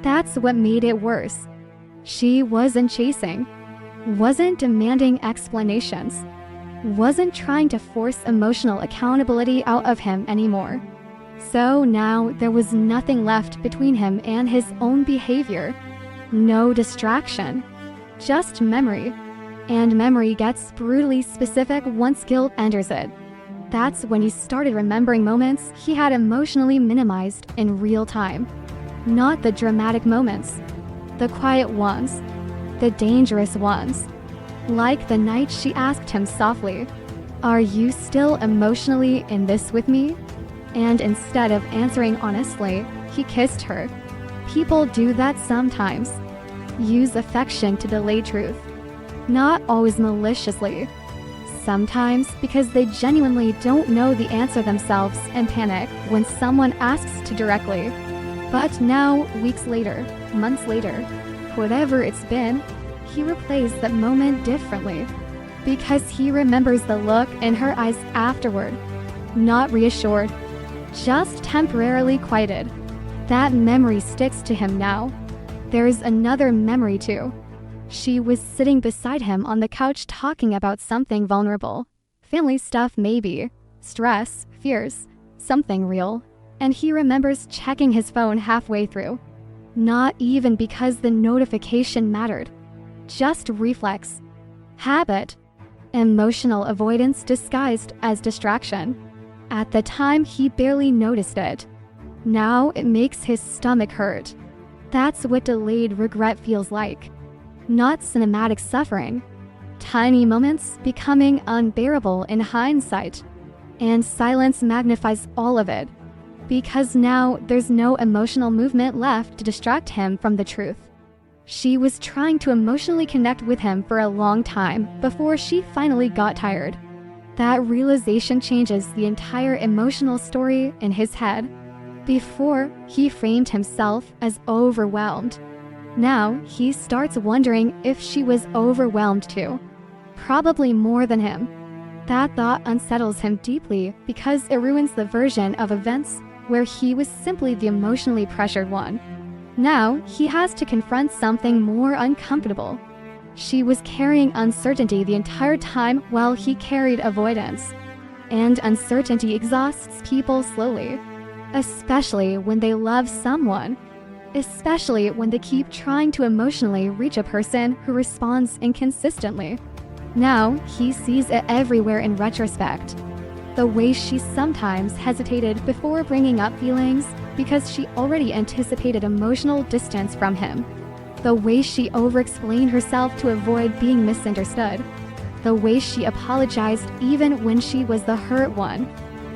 That's what made it worse. She wasn't chasing. Wasn't demanding explanations. Wasn't trying to force emotional accountability out of him anymore. So now there was nothing left between him and his own behavior. No distraction. Just memory. And memory gets brutally specific once guilt enters it. That's when he started remembering moments he had emotionally minimized in real time. Not the dramatic moments. The quiet ones. The dangerous ones. Like the night she asked him softly, "Are you still emotionally in this with me?" And instead of answering honestly, he kissed her. People do that sometimes. Use affection to delay truth. Not always maliciously. Sometimes because they genuinely don't know the answer themselves and panic when someone asks to directly. But now, weeks later, months later, whatever it's been, he replays that moment differently. Because he remembers the look in her eyes afterward. Not reassured. Just temporarily quieted. That memory sticks to him now. There's another memory too. She was sitting beside him on the couch talking about something vulnerable. Family stuff maybe. Stress, fears, something real. And he remembers checking his phone halfway through. Not even because the notification mattered. Just reflex. Habit. Emotional avoidance disguised as distraction. At the time, he barely noticed it. Now it makes his stomach hurt. That's what delayed regret feels like. Not cinematic suffering. Tiny moments becoming unbearable in hindsight. And silence magnifies all of it. Because now there's no emotional movement left to distract him from the truth. She was trying to emotionally connect with him for a long time before she finally got tired. That realization changes the entire emotional story in his head. Before, he framed himself as overwhelmed. Now, he starts wondering if she was overwhelmed too. Probably more than him. That thought unsettles him deeply because it ruins the version of events where he was simply the emotionally pressured one. Now, he has to confront something more uncomfortable. She was carrying uncertainty the entire time while he carried avoidance. And uncertainty exhausts people slowly, especially when they love someone. Especially when they keep trying to emotionally reach a person who responds inconsistently. Now, he sees it everywhere in retrospect. The way she sometimes hesitated before bringing up feelings because she already anticipated emotional distance from him. The way she over-explained herself to avoid being misunderstood. The way she apologized even when she was the hurt one.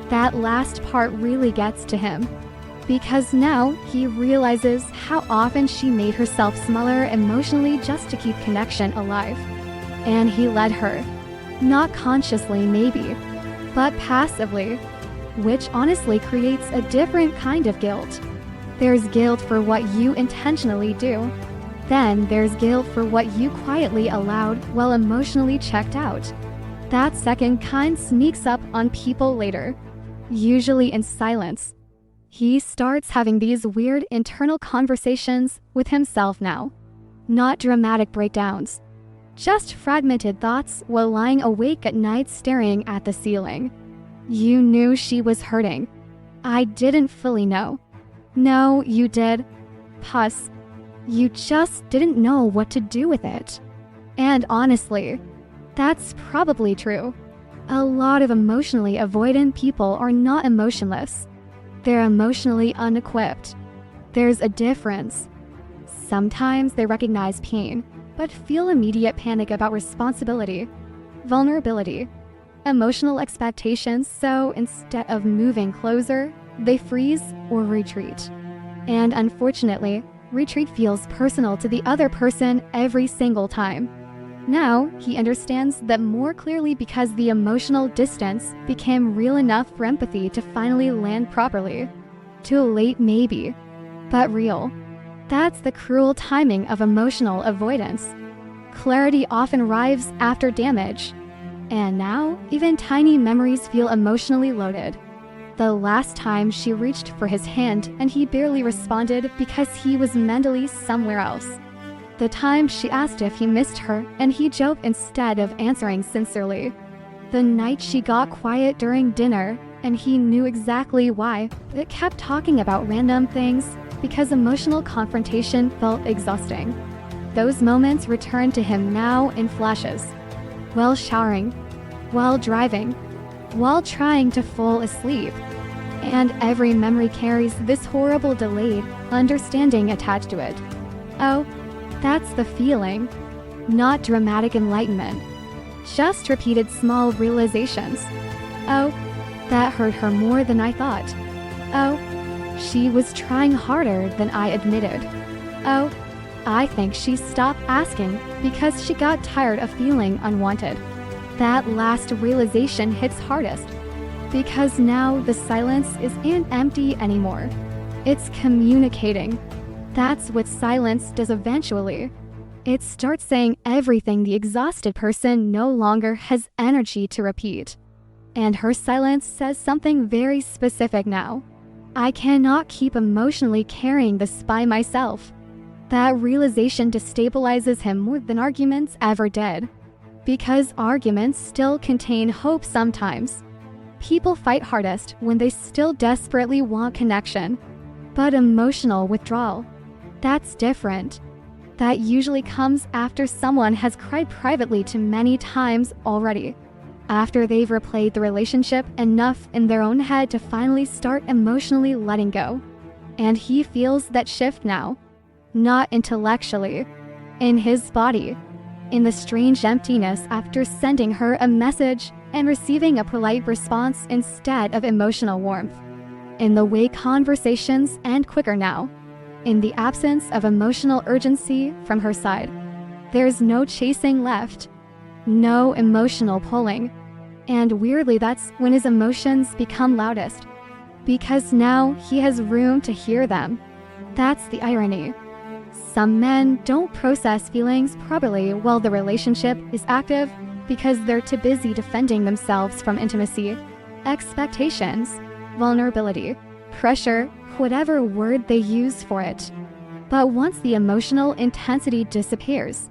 That last part really gets to him. Because now he realizes how often she made herself smaller emotionally just to keep connection alive. And he let her. Not consciously maybe, but passively, which honestly creates a different kind of guilt. There's guilt for what you intentionally do. Then there's guilt for what you quietly allowed while emotionally checked out. That second kind sneaks up on people later, usually in silence. He starts having these weird internal conversations with himself now. Not dramatic breakdowns. Just fragmented thoughts while lying awake at night staring at the ceiling. You knew she was hurting. I didn't fully know. No, you did. Puss. You just didn't know what to do with it. And honestly, that's probably true. A lot of emotionally avoidant people are not emotionless. They're emotionally unequipped. There's a difference. Sometimes they recognize pain, but feel immediate panic about responsibility, vulnerability, emotional expectations, so instead of moving closer, they freeze or retreat. And unfortunately, retreat feels personal to the other person every single time. Now, he understands that more clearly because the emotional distance became real enough for empathy to finally land properly. Too late maybe, but real. That's the cruel timing of emotional avoidance. Clarity often arrives after damage. And now, even tiny memories feel emotionally loaded. The last time she reached for his hand and he barely responded because he was mentally somewhere else. The time she asked if he missed her and he joked instead of answering sincerely. The night she got quiet during dinner and he knew exactly why, but kept talking about random things because emotional confrontation felt exhausting. Those moments return to him now in flashes. While showering, while driving, while trying to fall asleep. And every memory carries this horrible delayed understanding attached to it. Oh, that's the feeling. Not dramatic enlightenment. Just repeated small realizations. Oh, that hurt her more than I thought. Oh, she was trying harder than I admitted. Oh, I think she stopped asking because she got tired of feeling unwanted. That last realization hits hardest. Because now the silence isn't empty anymore. It's communicating. That's what silence does eventually. It starts saying everything the exhausted person no longer has energy to repeat. And her silence says something very specific now. I cannot keep emotionally carrying this by myself. That realization destabilizes him more than arguments ever did. Because arguments still contain hope sometimes. People fight hardest when they still desperately want connection. But emotional withdrawal, that's different. That usually comes after someone has cried privately too many times already. After they've replayed the relationship enough in their own head to finally start emotionally letting go. And he feels that shift now. Not intellectually. In his body. In the strange emptiness after sending her a message and receiving a polite response instead of emotional warmth. In the way conversations end quicker now. In the absence of emotional urgency from her side. There's no chasing left. No emotional pulling. And weirdly, that's when his emotions become loudest. Because now he has room to hear them. That's the irony. Some men don't process feelings properly while the relationship is active because they're too busy defending themselves from intimacy, expectations, vulnerability, pressure, whatever word they use for it. But once the emotional intensity disappears,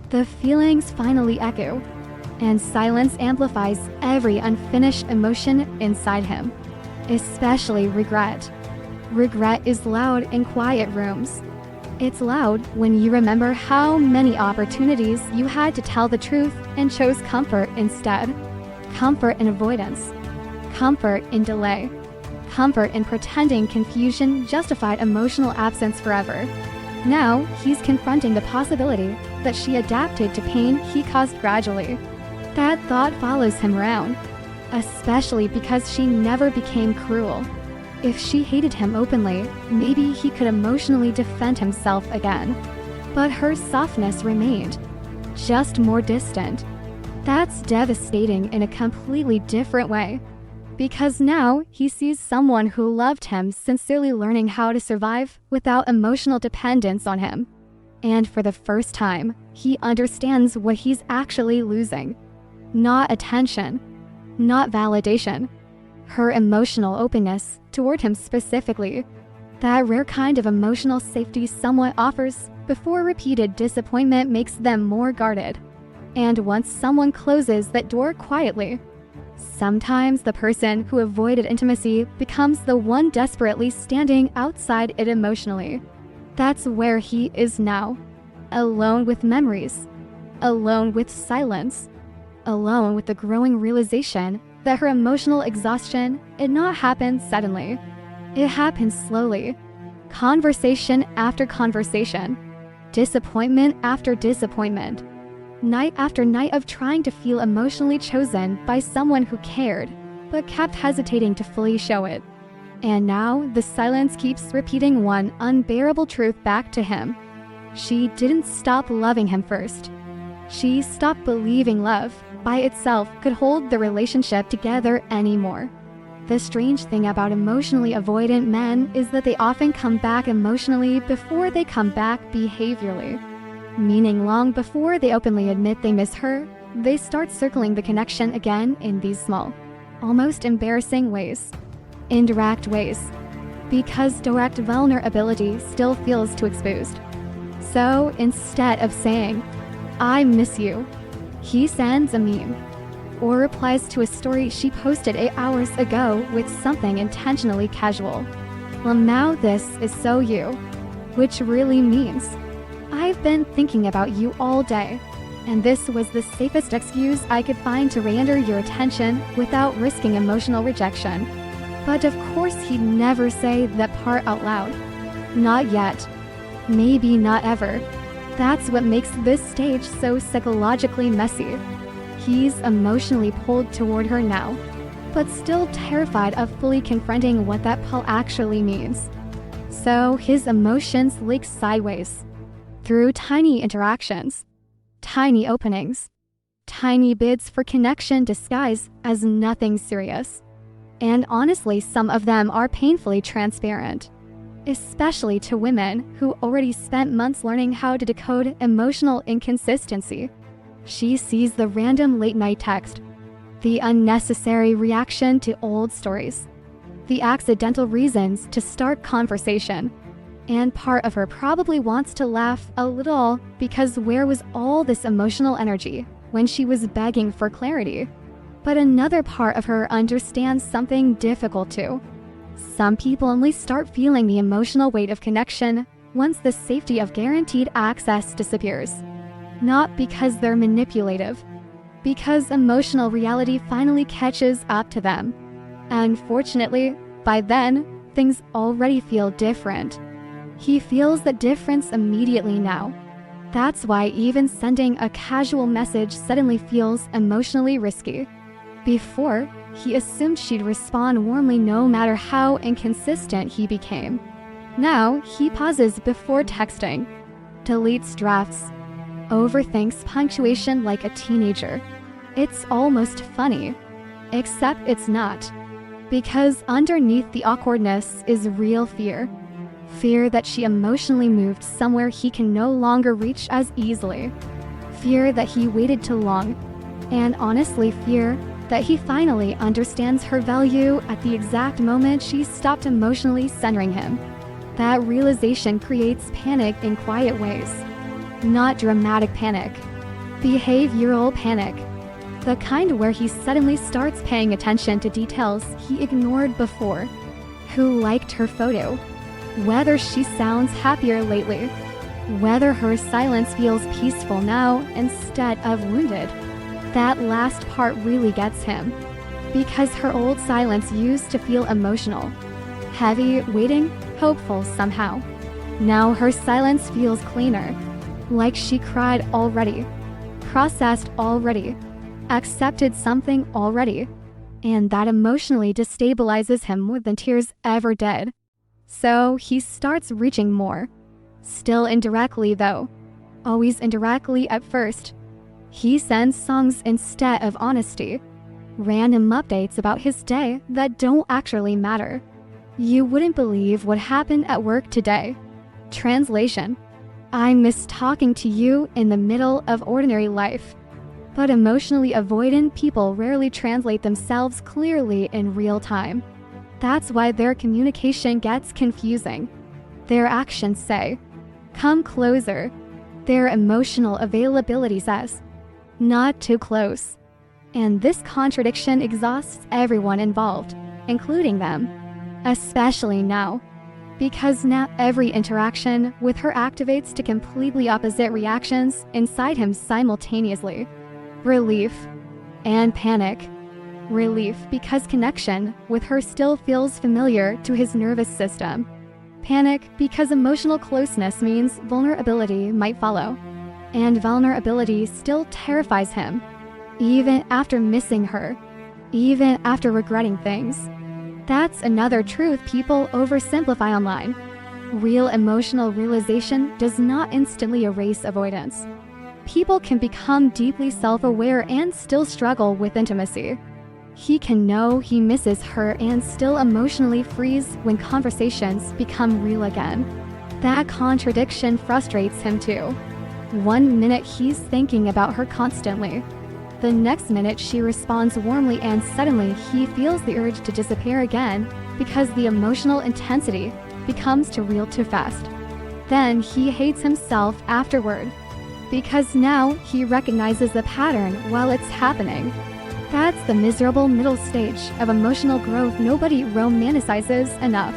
the feelings finally echo, and silence amplifies every unfinished emotion inside him, especially regret. Regret is loud in quiet rooms. It's loud when you remember how many opportunities you had to tell the truth and chose comfort instead. Comfort in avoidance. Comfort in delay. Comfort in pretending confusion justified emotional absence forever. Now, he's confronting the possibility that she adapted to pain he caused gradually. That thought follows him around, especially because she never became cruel. If she hated him openly, maybe he could emotionally defend himself again. But her softness remained, just more distant. That's devastating in a completely different way. Because now he sees someone who loved him sincerely learning how to survive without emotional dependence on him. And for the first time, he understands what he's actually losing. Not attention, not validation. Her emotional openness toward him specifically. That rare kind of emotional safety someone offers before repeated disappointment makes them more guarded. And once someone closes that door quietly, sometimes the person who avoided intimacy becomes the one desperately standing outside it emotionally. That's where he is now. Alone with memories. Alone with silence. Alone with the growing realization that her emotional exhaustion did not happen suddenly. It happened slowly. Conversation after conversation. Disappointment after disappointment. Night after night of trying to feel emotionally chosen by someone who cared, but kept hesitating to fully show it. And now, the silence keeps repeating one unbearable truth back to him. She didn't stop loving him first. She stopped believing love by itself could hold the relationship together anymore. The strange thing about emotionally avoidant men is that they often come back emotionally before they come back behaviorally. Meaning long before they openly admit they miss her, they start circling the connection again in these small, almost embarrassing ways. Indirect ways. Because direct vulnerability still feels too exposed. So instead of saying, "I miss you," he sends a meme, or replies to a story she posted 8 hours ago with something intentionally casual. Well, now this is so you, which really means, "I've been thinking about you all day, and this was the safest excuse I could find to re-enter your attention without risking emotional rejection." But of course he'd never say that part out loud. Not yet. Maybe not ever. That's what makes this stage so psychologically messy. He's emotionally pulled toward her now, but still terrified of fully confronting what that pull actually means. So his emotions leak sideways, through tiny interactions, tiny openings, tiny bids for connection disguised as nothing serious. And honestly, some of them are painfully transparent. Especially to women who already spent months learning how to decode emotional inconsistency. She sees the random late-night text, the unnecessary reaction to old stories, the accidental reasons to start conversation, And part of her probably wants to laugh a little because where was all this emotional energy when she was begging for clarity? But another part of her understands something difficult too. Some people only start feeling the emotional weight of connection once the safety of guaranteed access disappears. Not because they're manipulative, because emotional reality finally catches up to them. And fortunately, by then, things already feel different. He feels the difference immediately now. That's why even sending a casual message suddenly feels emotionally risky. Before, he assumed she'd respond warmly no matter how inconsistent he became. Now, he pauses before texting, deletes drafts, overthinks punctuation like a teenager. It's almost funny, except it's not. Because underneath the awkwardness is real fear. Fear that she emotionally moved somewhere he can no longer reach as easily. Fear that he waited too long. And honestly, fear that he finally understands her value at the exact moment she stopped emotionally centering him. That realization creates panic in quiet ways. Not dramatic panic. Behavioral panic. The kind where he suddenly starts paying attention to details he ignored before. Who liked her photo? Whether she sounds happier lately. Whether her silence feels peaceful now instead of wounded. That last part really gets him. Because her old silence used to feel emotional. Heavy, waiting, hopeful somehow. Now her silence feels cleaner. Like she cried already. Processed already. Accepted something already. And that emotionally destabilizes him more than tears ever did. So he starts reaching more. Still indirectly though. Always indirectly at first. He sends songs instead of honesty. Random updates about his day that don't actually matter. You wouldn't believe what happened at work today. Translation: I miss talking to you in the middle of ordinary life. But emotionally avoidant people rarely translate themselves clearly in real time. That's why their communication gets confusing. Their actions say, "Come closer." Their emotional availability says, "Not too close." And this contradiction exhausts everyone involved, including them. Especially now. Because now every interaction with her activates to completely opposite reactions inside him simultaneously. Relief and panic. Relief because connection with her still feels familiar to his nervous system. Panic because emotional closeness means vulnerability might follow. And vulnerability still terrifies him. Even after missing her. Even after regretting things. That's another truth people oversimplify online. Real emotional realization does not instantly erase avoidance. People can become deeply self-aware and still struggle with intimacy. He can know he misses her and still emotionally freeze when conversations become real again. That contradiction frustrates him too. One minute he's thinking about her constantly. The next minute she responds warmly and suddenly he feels the urge to disappear again because the emotional intensity becomes too real too fast. Then he hates himself afterward. Because now he recognizes the pattern while it's happening. That's the miserable middle stage of emotional growth nobody romanticizes enough.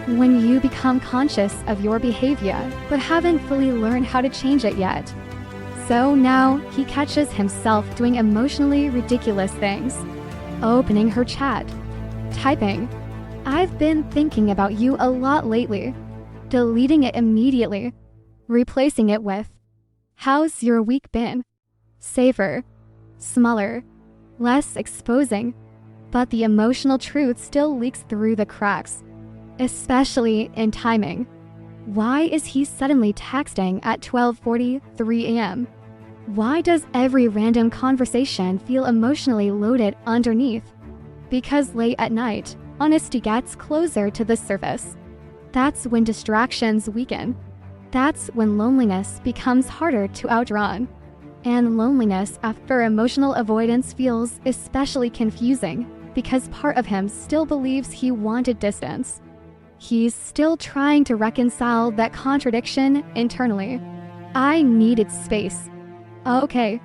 When you become conscious of your behavior but haven't fully learned how to change it yet. So now he catches himself doing emotionally ridiculous things. Opening her chat. Typing, "I've been thinking about you a lot lately." Deleting it immediately. Replacing it with, "How's your week been?" Safer. Smaller. Less exposing. But the emotional truth still leaks through the cracks. Especially in timing. Why is he suddenly texting at 12:43 a.m.? Why does every random conversation feel emotionally loaded underneath? Because late at night, honesty gets closer to the surface. That's when distractions weaken. That's when loneliness becomes harder to outrun. And loneliness after emotional avoidance feels especially confusing because part of him still believes he wanted distance. He's still trying to reconcile that contradiction internally. I needed space. Okay,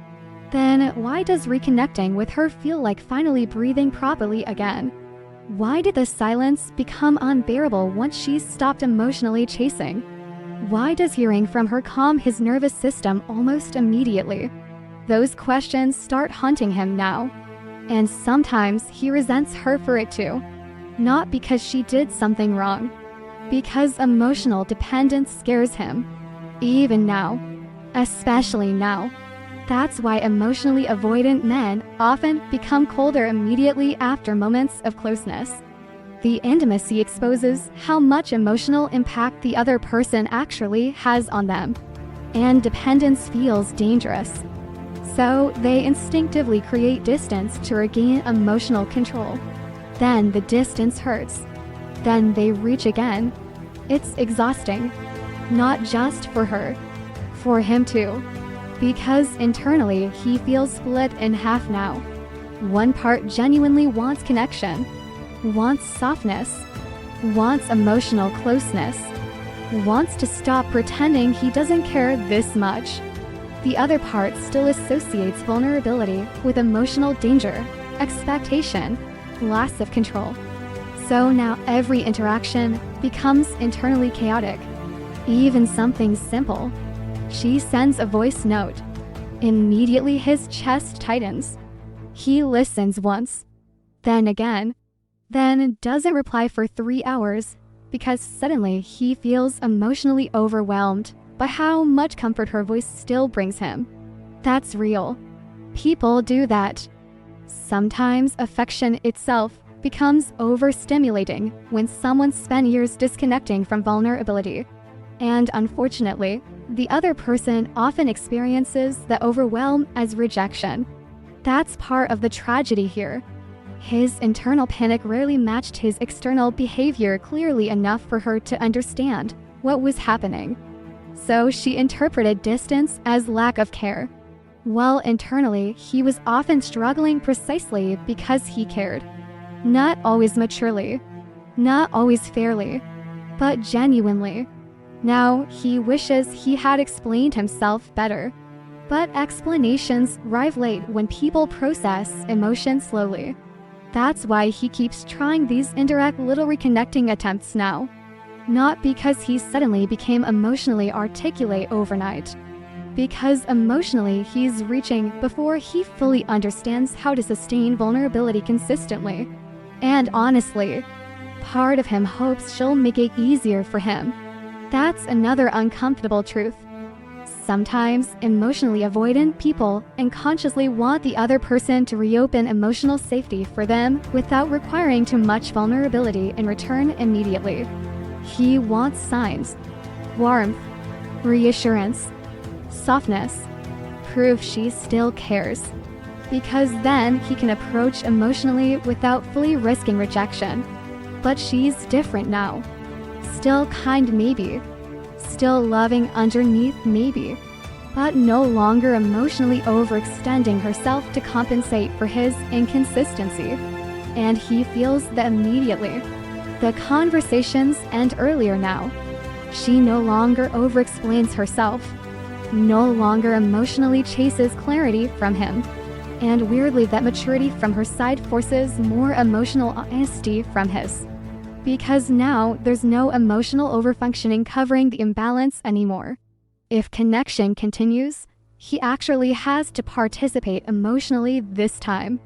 then why does reconnecting with her feel like finally breathing properly again? Why did the silence become unbearable once she stopped emotionally chasing? Why does hearing from her calm his nervous system almost immediately? Those questions start haunting him now. And sometimes he resents her for it too. Not because she did something wrong, because emotional dependence scares him. Even now. Especially now. That's why emotionally avoidant men often become colder immediately after moments of closeness. The intimacy exposes how much emotional impact the other person actually has on them. And dependence feels dangerous. So they instinctively create distance to regain emotional control. Then the distance hurts. Then they reach again. It's exhausting. Not just for her. For him too. Because internally he feels split in half now. One part genuinely wants connection, wants softness, wants emotional closeness, wants to stop pretending he doesn't care this much. The other part still associates vulnerability with emotional danger, expectation, loss of control. So now every interaction becomes internally chaotic. Even something simple. She sends a voice note. Immediately his chest tightens. He listens once, then again, then doesn't reply for 3 hours because suddenly he feels emotionally overwhelmed by how much comfort her voice still brings him. That's real. People do that. Sometimes affection itself becomes overstimulating when someone spent years disconnecting from vulnerability. And unfortunately, the other person often experiences the overwhelm as rejection. That's part of the tragedy here. His internal panic rarely matched his external behavior clearly enough for her to understand what was happening. So she interpreted distance as lack of care, while internally he was often struggling precisely because he cared. Not always maturely, not always fairly, but genuinely. Now he wishes he had explained himself better. But explanations arrive late when people process emotion slowly. That's why he keeps trying these indirect little reconnecting attempts now. Not because he suddenly became emotionally articulate overnight. Because emotionally he's reaching before he fully understands how to sustain vulnerability consistently. And honestly, part of him hopes she'll make it easier for him. That's another uncomfortable truth. Sometimes, emotionally avoidant people unconsciously want the other person to reopen emotional safety for them without requiring too much vulnerability in return immediately. He wants signs, warmth, reassurance, softness, proof she still cares. Because then he can approach emotionally without fully risking rejection. But she's different now. Still kind maybe, still loving underneath maybe, but no longer emotionally overextending herself to compensate for his inconsistency. And he feels that immediately. The conversations end earlier now. She no longer overexplains herself, no longer emotionally chases clarity from him. And weirdly, that maturity from her side forces more emotional honesty from his. Because now there's no emotional overfunctioning covering the imbalance anymore. If connection continues, he actually has to participate emotionally this time.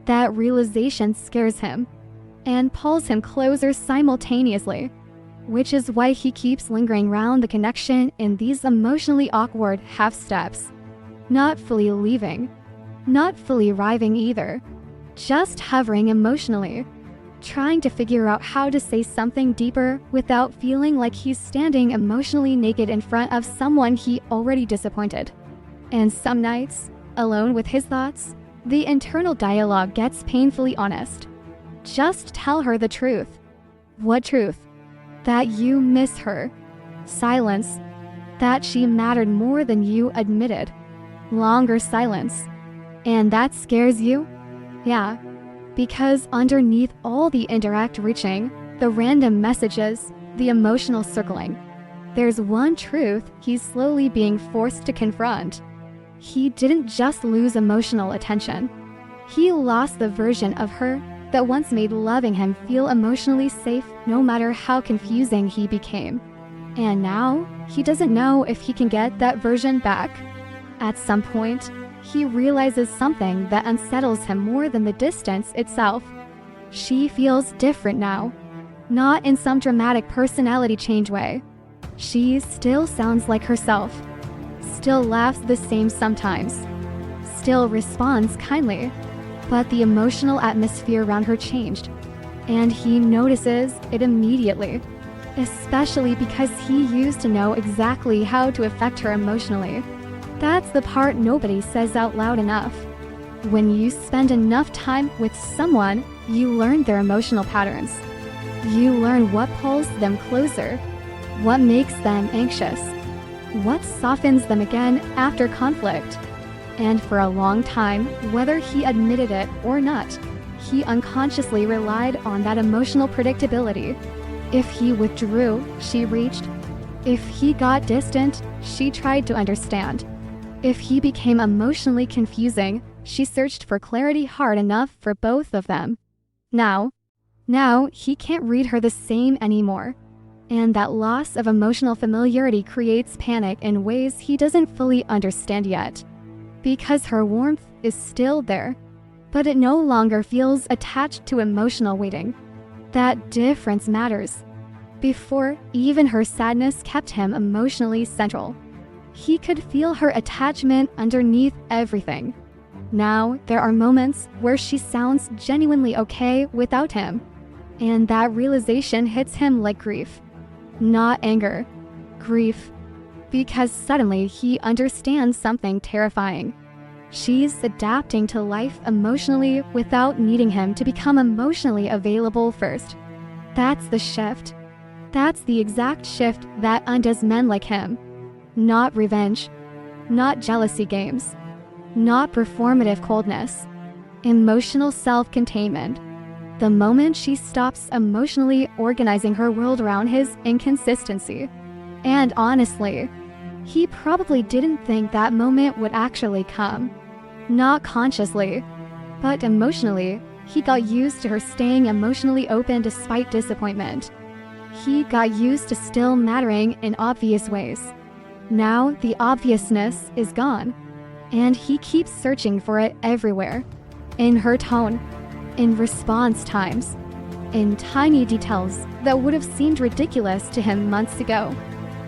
That realization scares him and pulls him closer simultaneously, which is why he keeps lingering around the connection in these emotionally awkward half steps. Not fully leaving, not fully arriving either, just hovering emotionally. Trying to figure out how to say something deeper without feeling like he's standing emotionally naked in front of someone he already disappointed. And some nights, alone with his thoughts, the internal dialogue gets painfully honest. Just tell her the truth. What truth? That you miss her. Silence. That she mattered more than you admitted. Longer silence. And that scares you? Yeah. Because underneath all the indirect reaching, The random messages, the emotional circling. There's one truth he's slowly being forced to confront. He didn't just lose emotional attention. He lost the version of her that once made loving him feel emotionally safe no matter how confusing he became. And now, he doesn't know if he can get that version back. At some point, he realizes something that unsettles him more than the distance itself. She feels different now. Not in some dramatic personality change way. She still sounds like herself. Still laughs the same sometimes. Still responds kindly. But the emotional atmosphere around her changed. And he notices it immediately. Especially because he used to know exactly how to affect her emotionally. That's the part nobody says out loud enough. When you spend enough time with someone, you learn their emotional patterns. You learn what pulls them closer, what makes them anxious, what softens them again after conflict. And for a long time, whether he admitted it or not, he unconsciously relied on that emotional predictability. If he withdrew, she reached. If he got distant, she tried to understand. If he became emotionally confusing, she searched for clarity hard enough for both of them. Now he can't read her the same anymore. And that loss of emotional familiarity creates panic in ways he doesn't fully understand yet. Because her warmth is still there, but it no longer feels attached to emotional waiting. That difference matters. Before, even her sadness kept him emotionally central. He could feel her attachment underneath everything. Now, there are moments where she sounds genuinely okay without him. And that realization hits him like grief. Not anger. Grief. Because suddenly he understands something terrifying. She's adapting to life emotionally without needing him to become emotionally available first. That's the shift. That's the exact shift that undoes men like him. Not revenge. Not jealousy games. Not performative coldness. Emotional self-containment. The moment she stops emotionally organizing her world around his inconsistency. And honestly, he probably didn't think that moment would actually come. Not consciously, but emotionally, he got used to her staying emotionally open despite disappointment. He got used to still mattering in obvious ways. Now the obviousness is gone, and he keeps searching for it everywhere. In her tone, in response times, in tiny details that would have seemed ridiculous to him months ago.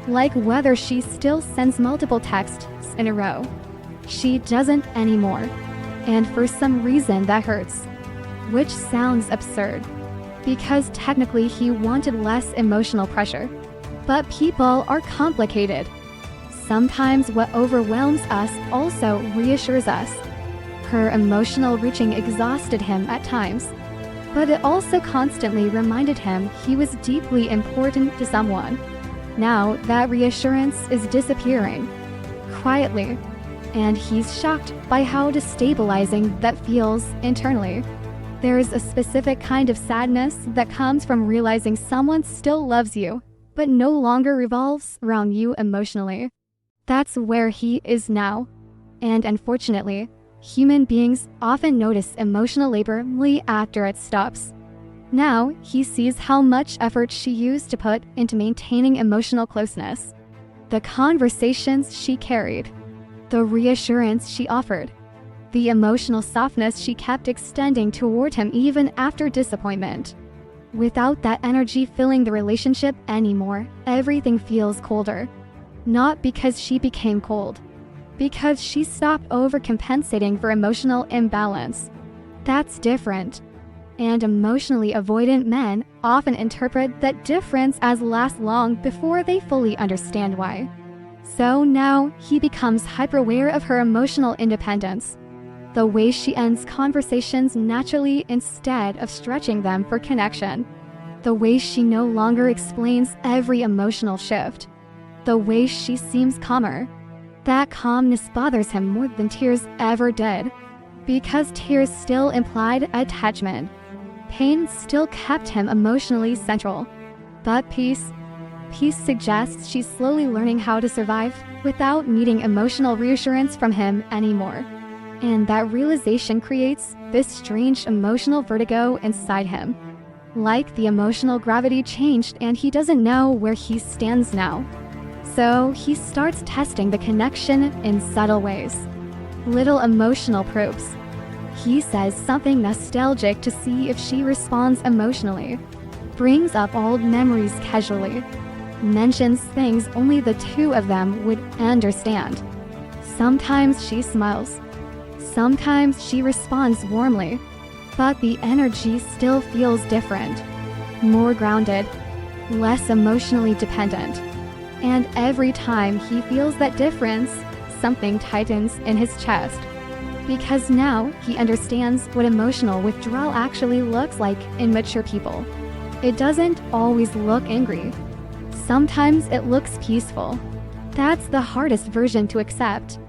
Like whether she still sends multiple texts in a row. She doesn't anymore. And for some reason that hurts. Which sounds absurd. Because technically he wanted less emotional pressure. But people are complicated. Sometimes what overwhelms us also reassures us. Her emotional reaching exhausted him at times. But it also constantly reminded him he was deeply important to someone. Now that reassurance is disappearing, quietly, and he's shocked by how destabilizing that feels internally. There's a specific kind of sadness that comes from realizing someone still loves you, but no longer revolves around you emotionally. That's where he is now. And unfortunately, human beings often notice emotional labor only after it stops. Now, he sees how much effort she used to put into maintaining emotional closeness. The conversations she carried. The reassurance she offered. The emotional softness she kept extending toward him even after disappointment. Without that energy filling the relationship anymore, everything feels colder. Not because she became cold. Because she stopped overcompensating for emotional imbalance. That's different. And emotionally avoidant men often interpret that difference as last long before they fully understand why. So now he becomes hyper-aware of her emotional independence. The way she ends conversations naturally instead of stretching them for connection. The way she no longer explains every emotional shift. The way she seems calmer. That calmness bothers him more than tears ever did. Because tears still implied attachment. Pain still kept him emotionally central. But peace suggests she's slowly learning how to survive without needing emotional reassurance from him anymore. And that realization creates this strange emotional vertigo inside him. Like the emotional gravity changed and he doesn't know where he stands now. So he starts testing the connection in subtle ways. Little emotional probes. He says something nostalgic to see if she responds emotionally. Brings up old memories casually. Mentions things only the two of them would understand. Sometimes she smiles. Sometimes she responds warmly. But the energy still feels different. More grounded. Less emotionally dependent. And every time he feels that difference, something tightens in his chest. Because now he understands what emotional withdrawal actually looks like in mature people. It doesn't always look angry. Sometimes it looks peaceful. That's the hardest version to accept,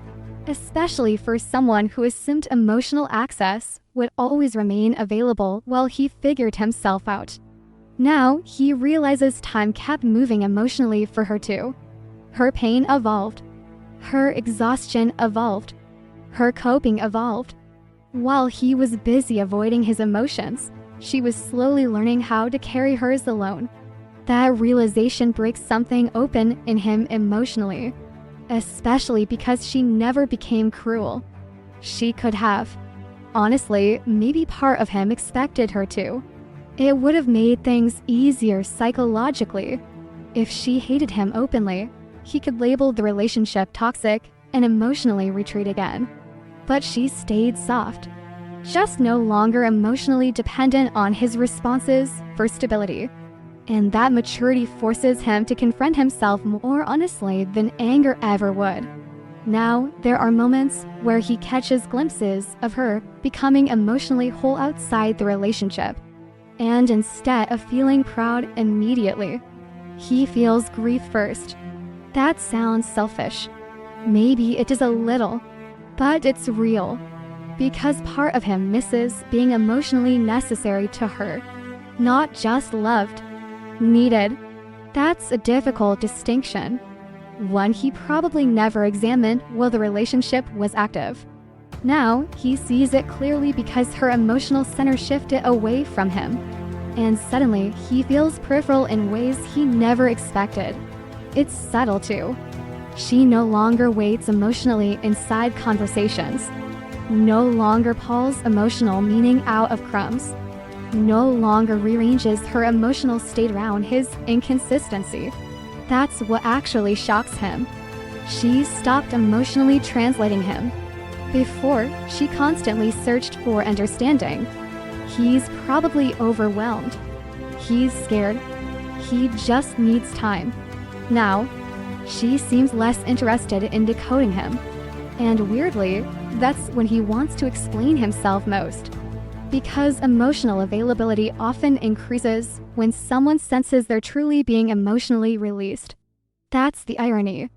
especially for someone who assumed emotional access would always remain available while he figured himself out. Now he realizes time kept moving emotionally for her too. Her pain evolved. Her exhaustion evolved. Her coping evolved. While he was busy avoiding his emotions, she was slowly learning how to carry hers alone. That realization breaks something open in him emotionally, especially because she never became cruel. She could have. Honestly, maybe part of him expected her to. It would have made things easier psychologically. If she hated him openly, he could label the relationship toxic and emotionally retreat again. But she stayed soft, just no longer emotionally dependent on his responses for stability. And that maturity forces him to confront himself more honestly than anger ever would. Now, there are moments where he catches glimpses of her becoming emotionally whole outside the relationship. And instead of feeling proud immediately, he feels grief first. That sounds selfish. Maybe it is a little, but it's real. Because part of him misses being emotionally necessary to her. Not just loved. Needed. That's a difficult distinction. One he probably never examined while the relationship was active. Now, he sees it clearly because her emotional center shifted away from him. And suddenly, he feels peripheral in ways he never expected. It's subtle too. She no longer waits emotionally inside conversations. No longer pulls emotional meaning out of crumbs. No longer rearranges her emotional state around his inconsistency. That's what actually shocks him. She stopped emotionally translating him. Before, she constantly searched for understanding. He's probably overwhelmed. He's scared. He just needs time. Now, she seems less interested in decoding him. And weirdly, that's when he wants to explain himself most. Because emotional availability often increases when someone senses they're truly being emotionally released. That's the irony.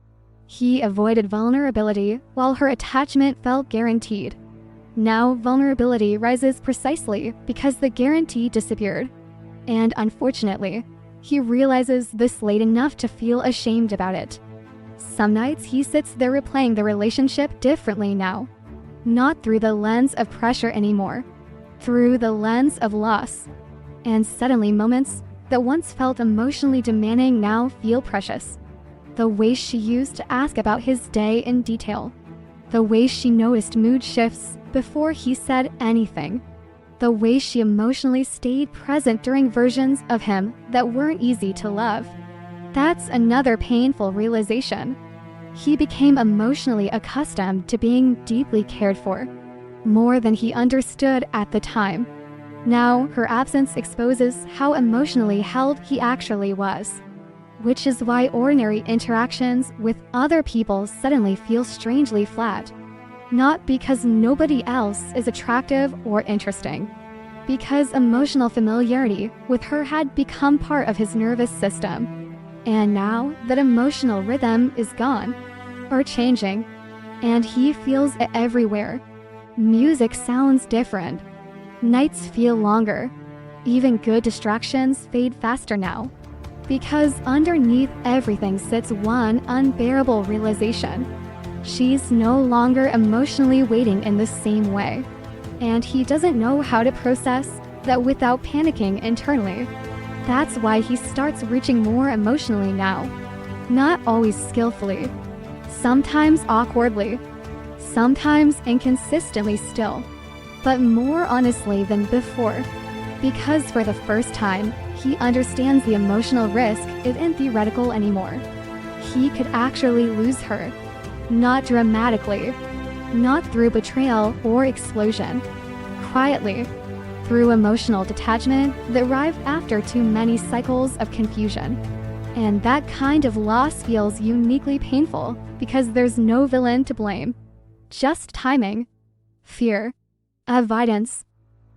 He avoided vulnerability while her attachment felt guaranteed. Now vulnerability rises precisely because the guarantee disappeared. And unfortunately, he realizes this late enough to feel ashamed about it. Some nights he sits there replaying the relationship differently now. Not through the lens of pressure anymore. Through the lens of loss. And suddenly moments that once felt emotionally demanding now feel precious. The way she used to ask about his day in detail. The way she noticed mood shifts before he said anything. The way she emotionally stayed present during versions of him that weren't easy to love. That's another painful realization. He became emotionally accustomed to being deeply cared for. More than he understood at the time. Now, her absence exposes how emotionally held he actually was. Which is why ordinary interactions with other people suddenly feel strangely flat. Not because nobody else is attractive or interesting. Because emotional familiarity with her had become part of his nervous system. And now that emotional rhythm is gone, or changing, and he feels it everywhere. Music sounds different. Nights feel longer. Even good distractions fade faster now. Because underneath everything sits one unbearable realization. She's no longer emotionally waiting in the same way. And he doesn't know how to process that without panicking internally. That's why he starts reaching more emotionally now. Not always skillfully. Sometimes awkwardly. Sometimes inconsistently still. But more honestly than before. Because for the first time, he understands the emotional risk isn't theoretical anymore. He could actually lose her. Not dramatically. Not through betrayal or explosion. Quietly. Through emotional detachment that arrived after too many cycles of confusion. And that kind of loss feels uniquely painful because there's no villain to blame. Just timing, fear, avoidance,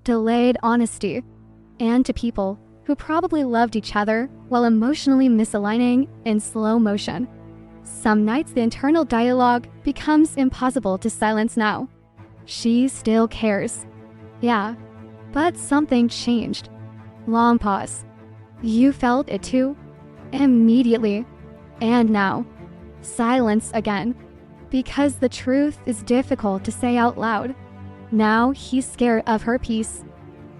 delayed honesty, and to people who probably loved each other while emotionally misaligning in slow motion. Some nights the internal dialogue becomes impossible to silence now. She still cares. Yeah. But something changed. Long pause. You felt it too? Immediately. And now. Silence again. Because the truth is difficult to say out loud. Now he's scared of her peace.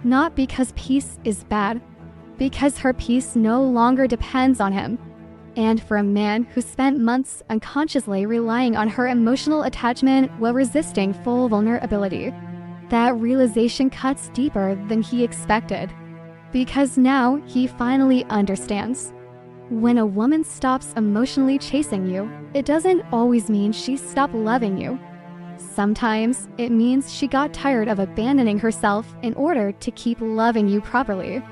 Not because peace is bad. Because her peace no longer depends on him. And for a man who spent months unconsciously relying on her emotional attachment while resisting full vulnerability. That realization cuts deeper than he expected. Because now he finally understands. When a woman stops emotionally chasing you, it doesn't always mean she stopped loving you. Sometimes it means she got tired of abandoning herself in order to keep loving you properly.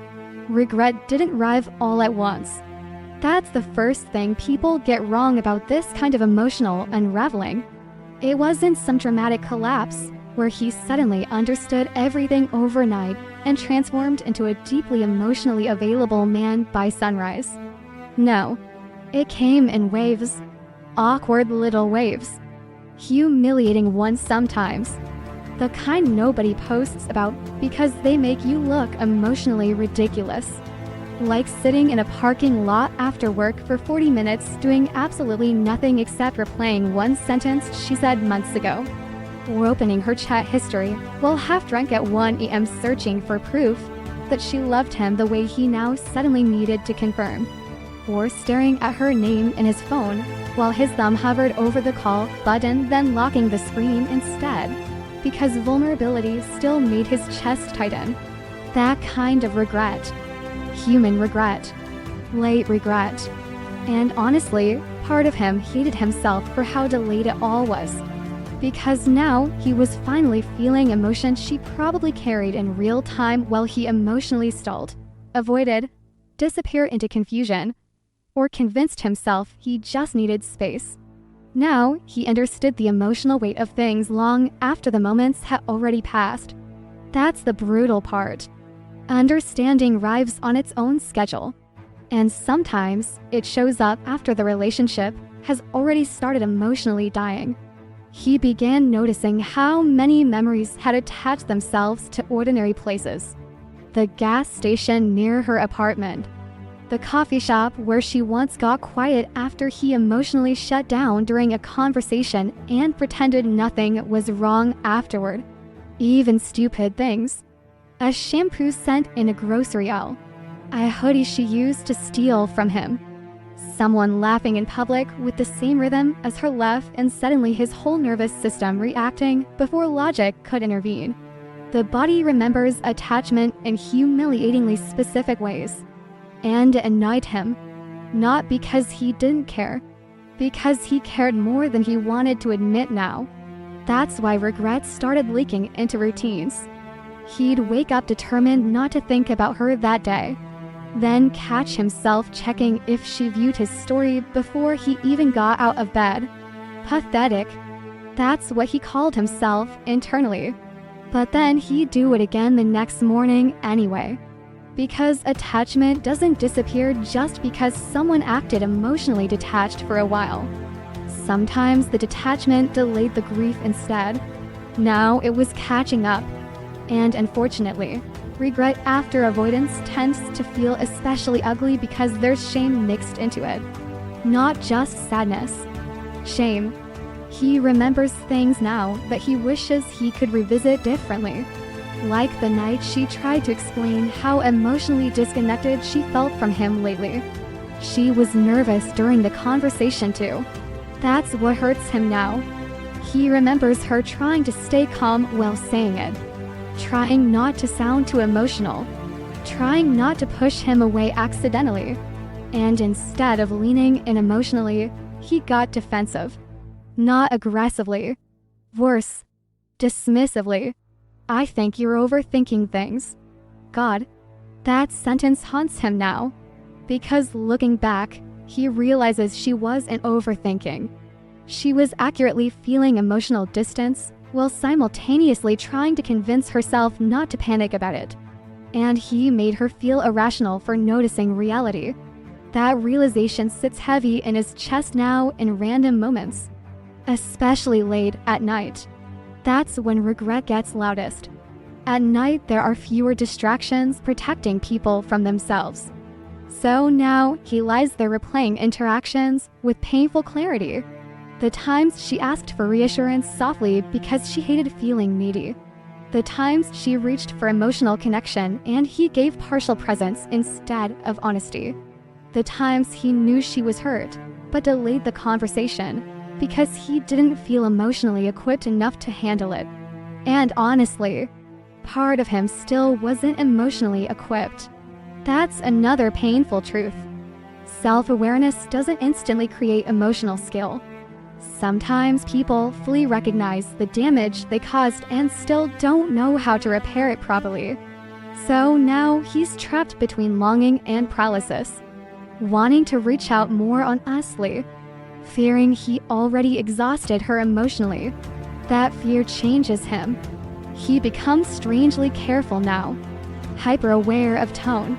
Regret didn't arrive all at once. That's the first thing people get wrong about this kind of emotional unraveling. It wasn't some dramatic collapse where he suddenly understood everything overnight and transformed into a deeply emotionally available man by sunrise. No, it came in waves. Awkward little waves. Humiliating ones sometimes. The kind nobody posts about because they make you look emotionally ridiculous. Like sitting in a parking lot after work for 40 minutes doing absolutely nothing except replaying one sentence she said months ago. Or opening her chat history while half drunk at 1 a.m. searching for proof that she loved him the way he now suddenly needed to confirm. Or staring at her name in his phone while his thumb hovered over the call button, then locking the screen instead, because vulnerability still made his chest tighten. That kind of regret. Human regret. Late regret. And honestly, part of him hated himself for how delayed it all was. Because now he was finally feeling emotions she probably carried in real time while he emotionally stalled, avoided, disappeared into confusion, or convinced himself he just needed space. Now he understood the emotional weight of things long after the moments had already passed. That's the brutal part. Understanding arrives on its own schedule. And sometimes it shows up after the relationship has already started emotionally dying. He began noticing how many memories had attached themselves to ordinary places. The gas station near her apartment. The coffee shop where she once got quiet after he emotionally shut down during a conversation and pretended nothing was wrong afterward. Even stupid things. A shampoo scent in a grocery aisle. A hoodie she used to steal from him. Someone laughing in public with the same rhythm as her laugh, and suddenly his whole nervous system reacting before logic could intervene. The body remembers attachment in humiliatingly specific ways. And it annoyed him. Not because he didn't care. Because he cared more than he wanted to admit now. That's why regret started leaking into routines. He'd wake up determined not to think about her that day. Then catch himself checking if she viewed his story before he even got out of bed. Pathetic. That's what he called himself internally. But then he'd do it again the next morning anyway. Because attachment doesn't disappear just because someone acted emotionally detached for a while. Sometimes the detachment delayed the grief instead. Now it was catching up. And unfortunately, Regret after avoidance tends to feel especially ugly because there's shame mixed into it. Not just sadness. Shame. He remembers things now that he wishes he could revisit differently. Like the night she tried to explain how emotionally disconnected she felt from him lately. She was nervous during the conversation too. That's what hurts him now. He remembers her trying to stay calm while saying it. Trying not to sound too emotional. Trying not to push him away accidentally. And instead of leaning in emotionally, he got defensive. Not aggressively. Worse. Dismissively. I think you're overthinking things. God. That sentence haunts him now. Because looking back, he realizes she wasn't overthinking. She was accurately feeling emotional distance while simultaneously trying to convince herself not to panic about it. And he made her feel irrational for noticing reality. That realization sits heavy in his chest now in random moments. Especially late at night. That's when regret gets loudest. At night, there are fewer distractions protecting people from themselves. So now, he lies there replaying interactions with painful clarity. The times she asked for reassurance softly because she hated feeling needy. The times she reached for emotional connection and he gave partial presence instead of honesty. The times he knew she was hurt, but delayed the conversation because he didn't feel emotionally equipped enough to handle it. And honestly, part of him still wasn't emotionally equipped. That's another painful truth. Self-awareness doesn't instantly create emotional skill. Sometimes people fully recognize the damage they caused and still don't know how to repair it properly. So now he's trapped between longing and paralysis, wanting to reach out more honestly, fearing he already exhausted her emotionally. That fear changes him. He becomes strangely careful now, hyper-aware of tone,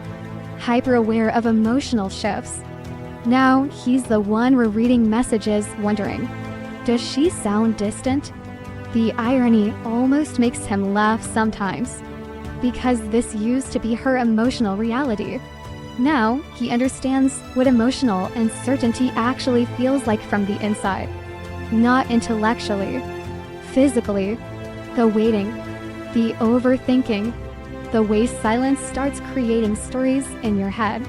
hyper-aware of emotional shifts. Now he's the one rereading messages wondering, does she sound distant? The irony almost makes him laugh sometimes, because this used to be her emotional reality. Now he understands what emotional uncertainty actually feels like from the inside. Not intellectually, physically, the waiting, the overthinking, the way silence starts creating stories in your head.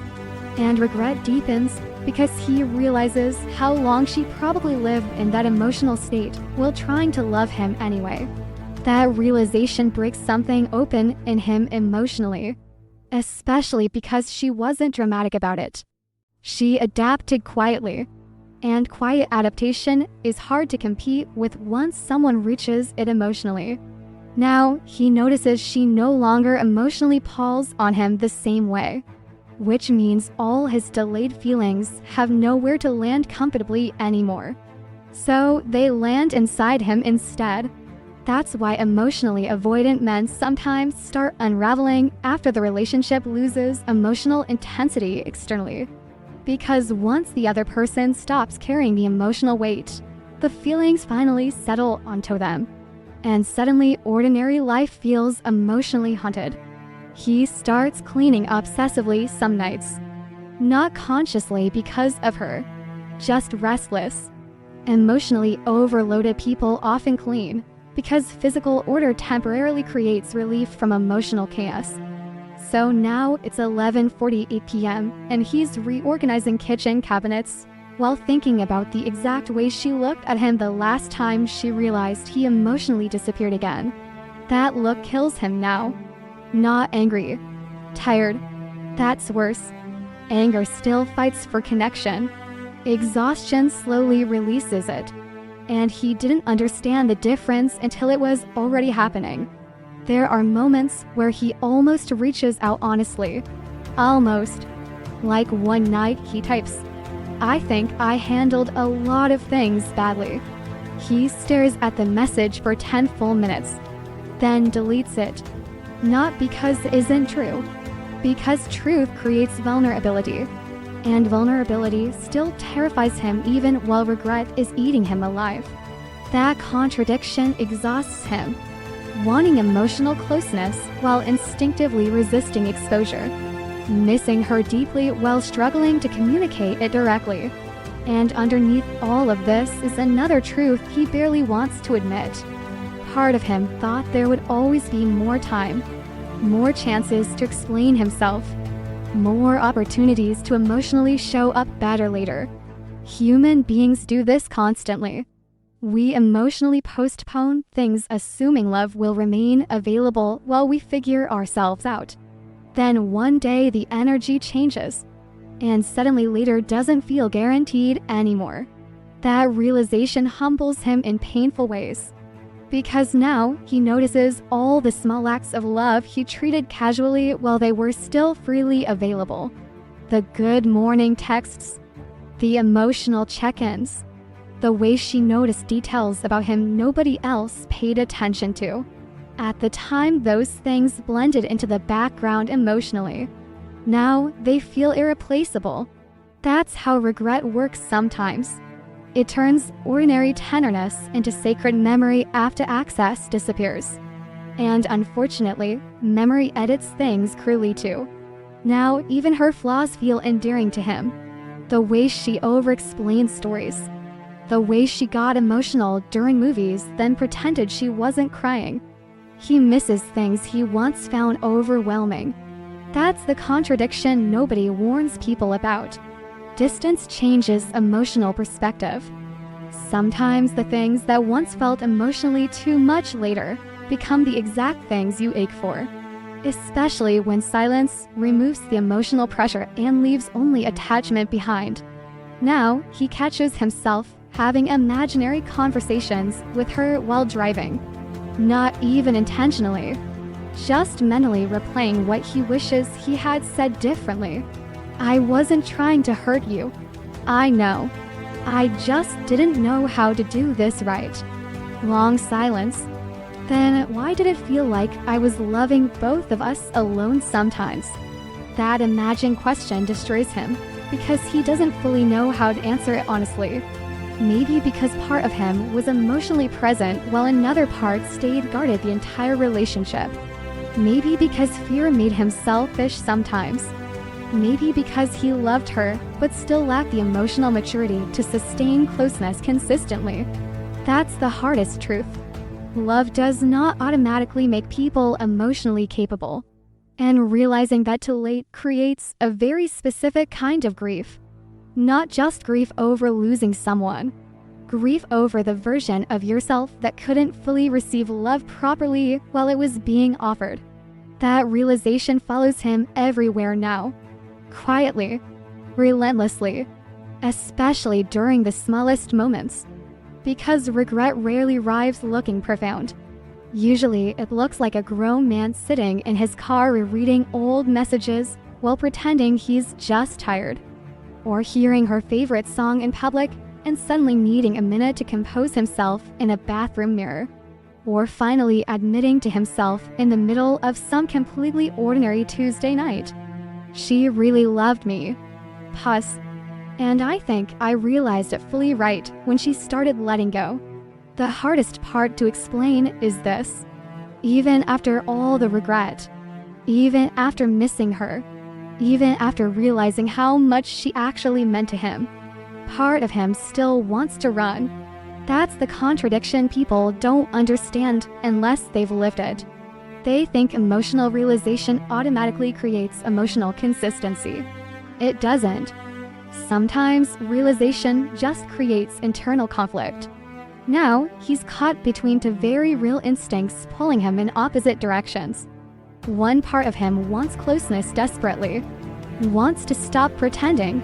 And regret deepens because he realizes how long she probably lived in that emotional state while trying to love him anyway. That realization breaks something open in him emotionally, especially because she wasn't dramatic about it. She adapted quietly, and quiet adaptation is hard to compete with once someone reaches it emotionally. Now, he notices she no longer emotionally palls on him the same way, which means all his delayed feelings have nowhere to land comfortably anymore. So they land inside him instead. That's why emotionally avoidant men sometimes start unraveling after the relationship loses emotional intensity externally. Because once the other person stops carrying the emotional weight, the feelings finally settle onto them. And suddenly ordinary life feels emotionally haunted. He starts cleaning obsessively some nights. Not consciously because of her, just restless. Emotionally overloaded people often clean because physical order temporarily creates relief from emotional chaos. So now it's 11:48 p.m. and he's reorganizing kitchen cabinets while thinking about the exact way she looked at him the last time she realized he emotionally disappeared again. That look kills him now. Not angry. Tired. That's worse. Anger still fights for connection. Exhaustion slowly releases it. And he didn't understand the difference until it was already happening. There are moments where he almost reaches out honestly. Almost. Like one night he types, "I think I handled a lot of things badly." He stares at the message for 10 full minutes, then deletes it. Not because it isn't true, because truth creates vulnerability. And vulnerability still terrifies him even while regret is eating him alive. That contradiction exhausts him. wanting emotional closeness while instinctively resisting exposure, missing her deeply while struggling to communicate it directly. And underneath all of this is another truth he barely wants to admit. Part of him thought there would always be more time, more chances to explain himself, more opportunities to emotionally show up better later. Human beings do this constantly. We emotionally postpone things assuming love will remain available while we figure ourselves out. Then one day the energy changes, and suddenly later doesn't feel guaranteed anymore. That realization humbles him in painful ways, because now he notices all the small acts of love he treated casually while they were still freely available. The good morning texts, the emotional check-ins, the way she noticed details about him nobody else paid attention to. At the time, those things blended into the background emotionally. Now they feel irreplaceable. That's how regret works sometimes. It turns ordinary tenderness into sacred memory after access disappears. And unfortunately, memory edits things cruelly too. Now even her flaws feel endearing to him. The way she over-explained stories, the way she got emotional during movies then pretended she wasn't crying. He misses things he once found overwhelming. That's the contradiction nobody warns people about. Distance changes emotional perspective. Sometimes the things that once felt emotionally too much later become the exact things you ache for. Especially when silence removes the emotional pressure and leaves only attachment behind. Now he catches himself having imaginary conversations with her while driving. Not even intentionally, just mentally replaying what he wishes he had said differently. I wasn't trying to hurt you. I know. I just didn't know how to do this right. Long silence. Then why did it feel like I was loving both of us alone sometimes? That imagined question destroys him because he doesn't fully know how to answer it honestly. Maybe because part of him was emotionally present while another part stayed guarded the entire relationship. Maybe because fear made him selfish sometimes. Maybe because he loved her but still lacked the emotional maturity to sustain closeness consistently. That's the hardest truth. Love does not automatically make people emotionally capable. And realizing that too late creates a very specific kind of grief. Not just grief over losing someone. Grief over the version of yourself that couldn't fully receive love properly while it was being offered. That realization follows him everywhere now. Quietly, relentlessly, especially during the smallest moments. Because regret rarely arrives looking profound. Usually, it looks like a grown man sitting in his car rereading old messages while pretending he's just tired. Or hearing her favorite song in public and suddenly needing a minute to compose himself in a bathroom mirror. Or finally admitting to himself in the middle of some completely ordinary Tuesday night, "She really loved me." Pause. And I think I realized it fully right when she started letting go. The hardest part to explain is this. Even after all the regret, even after missing her, even after realizing how much she actually meant to him, part of him still wants to run. That's the contradiction people don't understand unless they've lived it. They think emotional realization automatically creates emotional consistency. It doesn't. Sometimes realization just creates internal conflict. Now, he's caught between two very real instincts pulling him in opposite directions. One part of him wants closeness desperately, wants to stop pretending,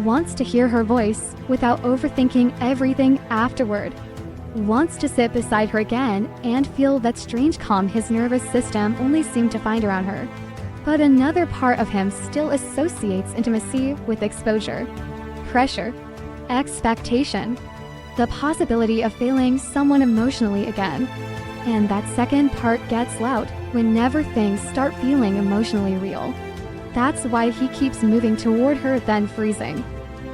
wants to hear her voice without overthinking everything afterward, wants to sit beside her again and feel that strange calm his nervous system only seemed to find around her. But another part of him still associates intimacy with exposure, pressure, expectation, the possibility of failing someone emotionally again. And that second part gets loud whenever things start feeling emotionally real. That's why he keeps moving toward her then freezing,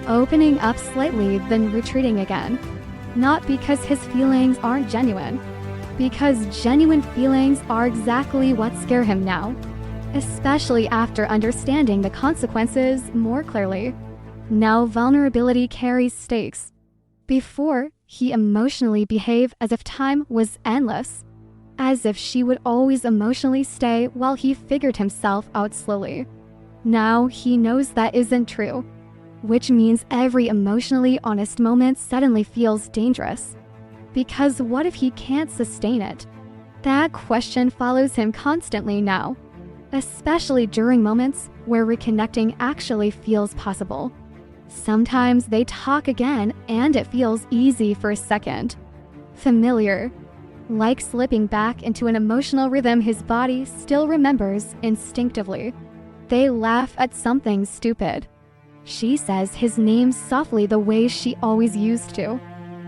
opening up slightly then retreating again. Not because his feelings aren't genuine, because genuine feelings are exactly what scare him now, especially after understanding the consequences more clearly. Now vulnerability carries stakes. Before, he emotionally behaved as if time was endless, as if she would always emotionally stay while he figured himself out slowly. Now he knows that isn't true, which means every emotionally honest moment suddenly feels dangerous. Because what if he can't sustain it? That question follows him constantly now, especially during moments where reconnecting actually feels possible. Sometimes they talk again and it feels easy for a second. Familiar, like slipping back into an emotional rhythm his body still remembers instinctively. They laugh at something stupid. She says his name softly the way she always used to,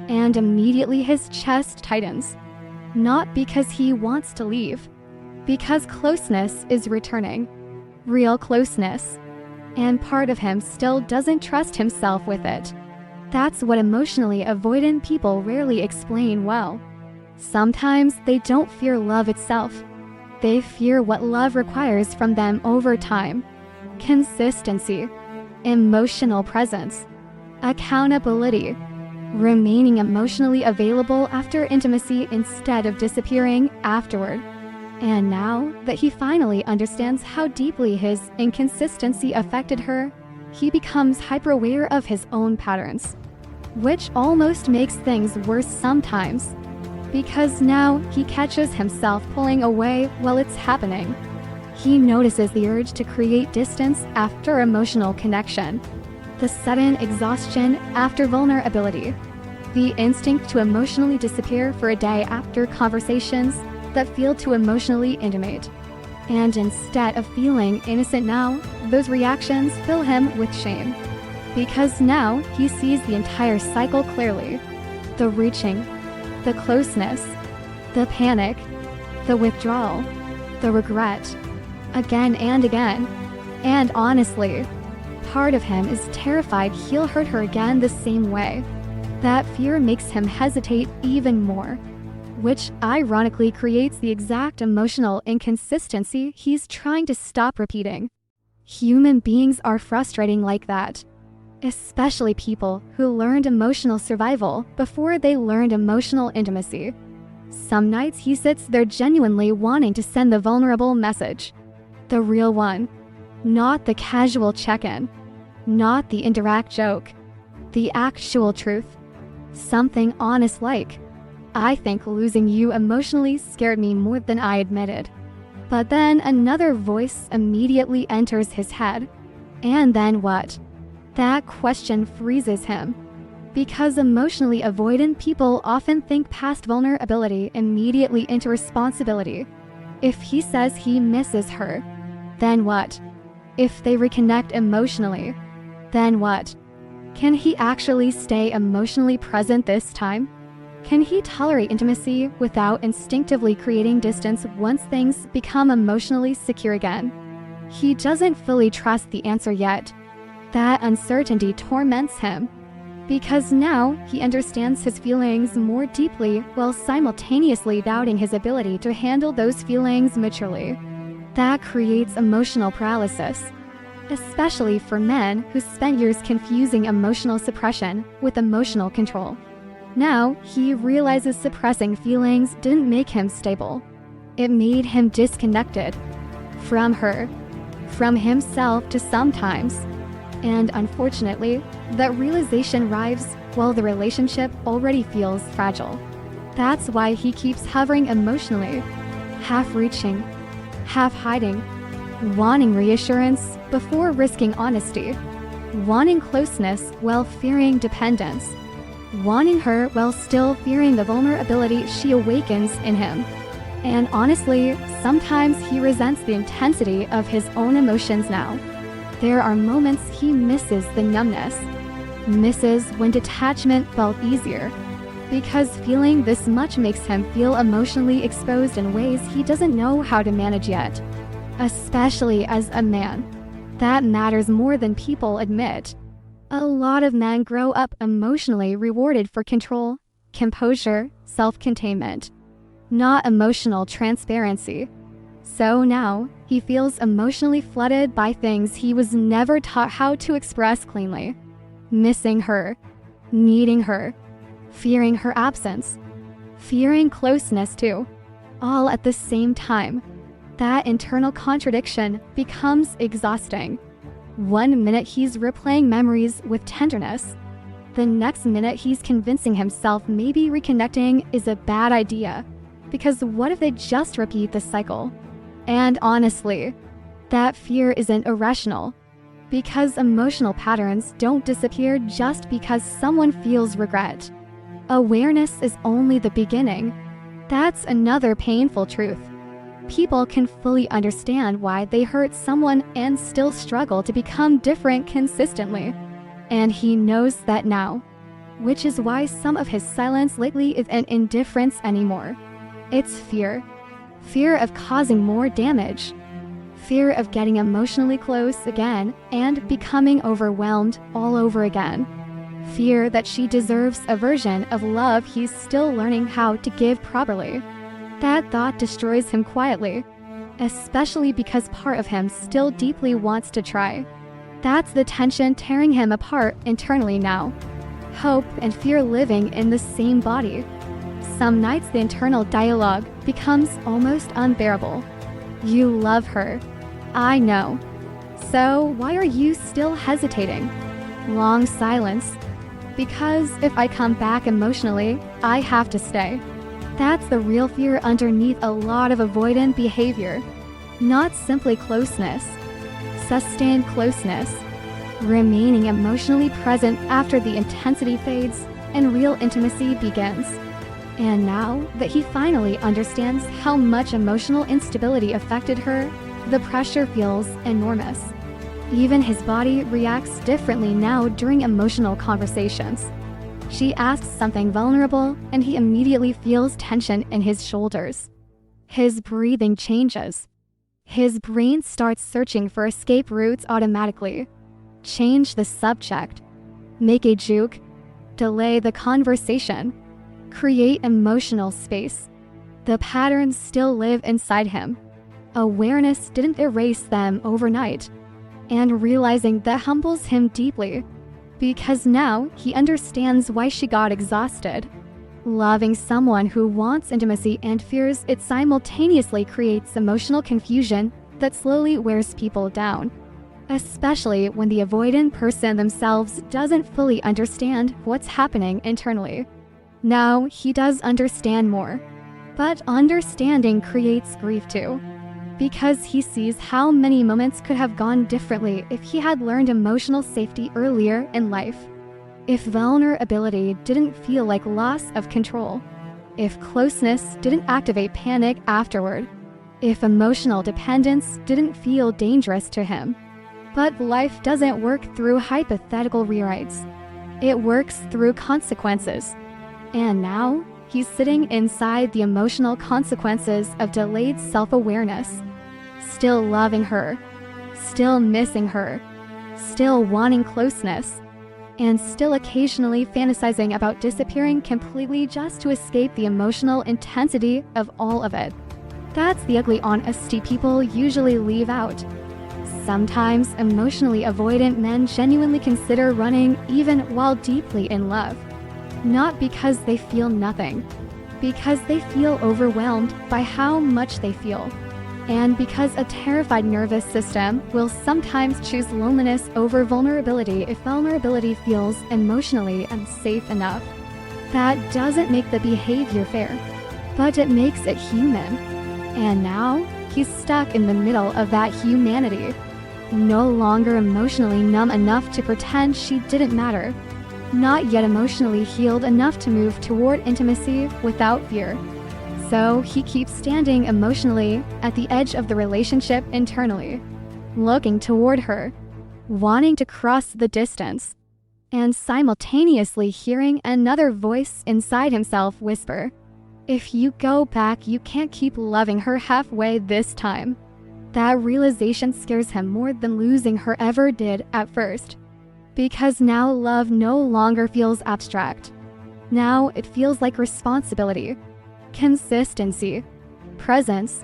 and immediately his chest tightens. Not because he wants to leave, because closeness is returning. Real closeness. And part of him still doesn't trust himself with it. That's what emotionally avoidant people rarely explain well. Sometimes they don't fear love itself. They fear what love requires from them over time. Consistency, emotional presence, accountability, remaining emotionally available after intimacy instead of disappearing afterward. And now that he finally understands how deeply his inconsistency affected her, he becomes hyper-aware of his own patterns, which almost makes things worse sometimes, because now he catches himself pulling away while it's happening. He notices the urge to create distance after emotional connection, the sudden exhaustion after vulnerability, the instinct to emotionally disappear for a day after conversations that feel too emotionally intimate. And instead of feeling innocent now, those reactions fill him with shame. Because now he sees the entire cycle clearly. The reaching, the closeness, the panic, the withdrawal, the regret, again and again. And honestly, part of him is terrified he'll hurt her again the same way. That fear makes him hesitate even more, which ironically creates the exact emotional inconsistency he's trying to stop repeating. Human beings are frustrating like that, especially people who learned emotional survival before they learned emotional intimacy. Some nights he sits there genuinely wanting to send the vulnerable message, the real one, not the casual check-in, not the indirect joke, the actual truth, something honest like, "I think losing you emotionally scared me more than I admitted." But then another voice immediately enters his head. And then what? That question freezes him. Because emotionally avoidant people often think past vulnerability immediately into responsibility. If he says he misses her, then what? If they reconnect emotionally, then what? Can he actually stay emotionally present this time? Can he tolerate intimacy without instinctively creating distance once things become emotionally secure again? He doesn't fully trust the answer yet. That uncertainty torments him, because now he understands his feelings more deeply while simultaneously doubting his ability to handle those feelings maturely. That creates emotional paralysis, especially for men who spent years confusing emotional suppression with emotional control. Now, he realizes suppressing feelings didn't make him stable. It made him disconnected from her, from himself to sometimes. And unfortunately, that realization arrives while the relationship already feels fragile. That's why he keeps hovering emotionally, half reaching, half hiding, wanting reassurance before risking honesty, wanting closeness while fearing dependence, wanting her while still fearing the vulnerability she awakens in him. And honestly, sometimes he resents the intensity of his own emotions now. There are moments he misses the numbness, misses when detachment felt easier, because feeling this much makes him feel emotionally exposed in ways he doesn't know how to manage yet. Especially as a man. That matters more than people admit. A lot of men grow up emotionally rewarded for control, composure, self-containment. not emotional transparency. So now, he feels emotionally flooded by things he was never taught how to express cleanly. Missing her, needing her, fearing her absence, fearing closeness too, all at the same time. That internal contradiction becomes exhausting. One minute he's replaying memories with tenderness. The next minute he's convincing himself maybe reconnecting is a bad idea, because what if they just repeat the cycle? And honestly, that fear isn't irrational, because emotional patterns don't disappear just because someone feels regret. Awareness is only the beginning. That's another painful truth. People can fully understand why they hurt someone and still struggle to become different consistently. And he knows that now, which is why some of his silence lately isn't indifference anymore. It's fear. Fear of causing more damage. Fear of getting emotionally close again and becoming overwhelmed all over again. Fear that she deserves a version of love he's still learning how to give properly. That thought destroys him quietly, especially because part of him still deeply wants to try. That's the tension tearing him apart internally now. Hope and fear living in the same body. Some nights the internal dialogue becomes almost unbearable. You love her. I know. So why are you still hesitating? Long silence. Because if I come back emotionally, I have to stay. That's the real fear underneath a lot of avoidant behavior. Not simply closeness. Sustained closeness. Remaining emotionally present after the intensity fades and real intimacy begins. And now that he finally understands how much emotional instability affected her, the pressure feels enormous. Even his body reacts differently now during emotional conversations. She asks something vulnerable, and he immediately feels tension in his shoulders. His breathing changes. His brain starts searching for escape routes automatically. Change the subject. Make a joke. Delay the conversation. Create emotional space. The patterns still live inside him. Awareness didn't erase them overnight. And realizing that humbles him deeply. Because now he understands why she got exhausted. Loving someone who wants intimacy and fears it simultaneously creates emotional confusion that slowly wears people down. Especially when the avoidant person themselves doesn't fully understand what's happening internally. Now he does understand more. But understanding creates grief too. Because he sees how many moments could have gone differently if he had learned emotional safety earlier in life. If vulnerability didn't feel like loss of control. If closeness didn't activate panic afterward. If emotional dependence didn't feel dangerous to him. But life doesn't work through hypothetical rewrites. It works through consequences. And now, he's sitting inside the emotional consequences of delayed self-awareness. Still loving her, still missing her, still wanting closeness, and still occasionally fantasizing about disappearing completely just to escape the emotional intensity of all of it. That's the ugly honesty people usually leave out. Sometimes emotionally avoidant men genuinely consider running even while deeply in love. Not because they feel nothing, because they feel overwhelmed by how much they feel. And because a terrified nervous system will sometimes choose loneliness over vulnerability if vulnerability feels emotionally unsafe enough. That doesn't make the behavior fair, but it makes it human. And now, he's stuck in the middle of that humanity. No longer emotionally numb enough to pretend she didn't matter. Not yet emotionally healed enough to move toward intimacy without fear. So he keeps standing emotionally at the edge of the relationship internally, looking toward her, wanting to cross the distance, and simultaneously hearing another voice inside himself whisper, "If you go back, you can't keep loving her halfway this time." That realization scares him more than losing her ever did at first. Because now love no longer feels abstract. Now it feels like responsibility. consistency, presence,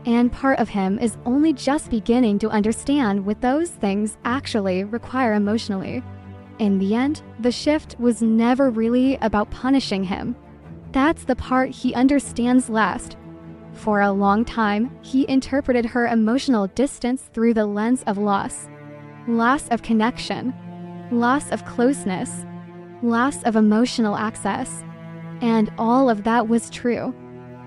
and part of him is only just beginning to understand what those things actually require emotionally. In the end, the shift was never really about punishing him. That's the part he understands last. For a long time, he interpreted her emotional distance through the lens of loss. Loss of connection, loss of closeness, loss of emotional access. And all of that was true.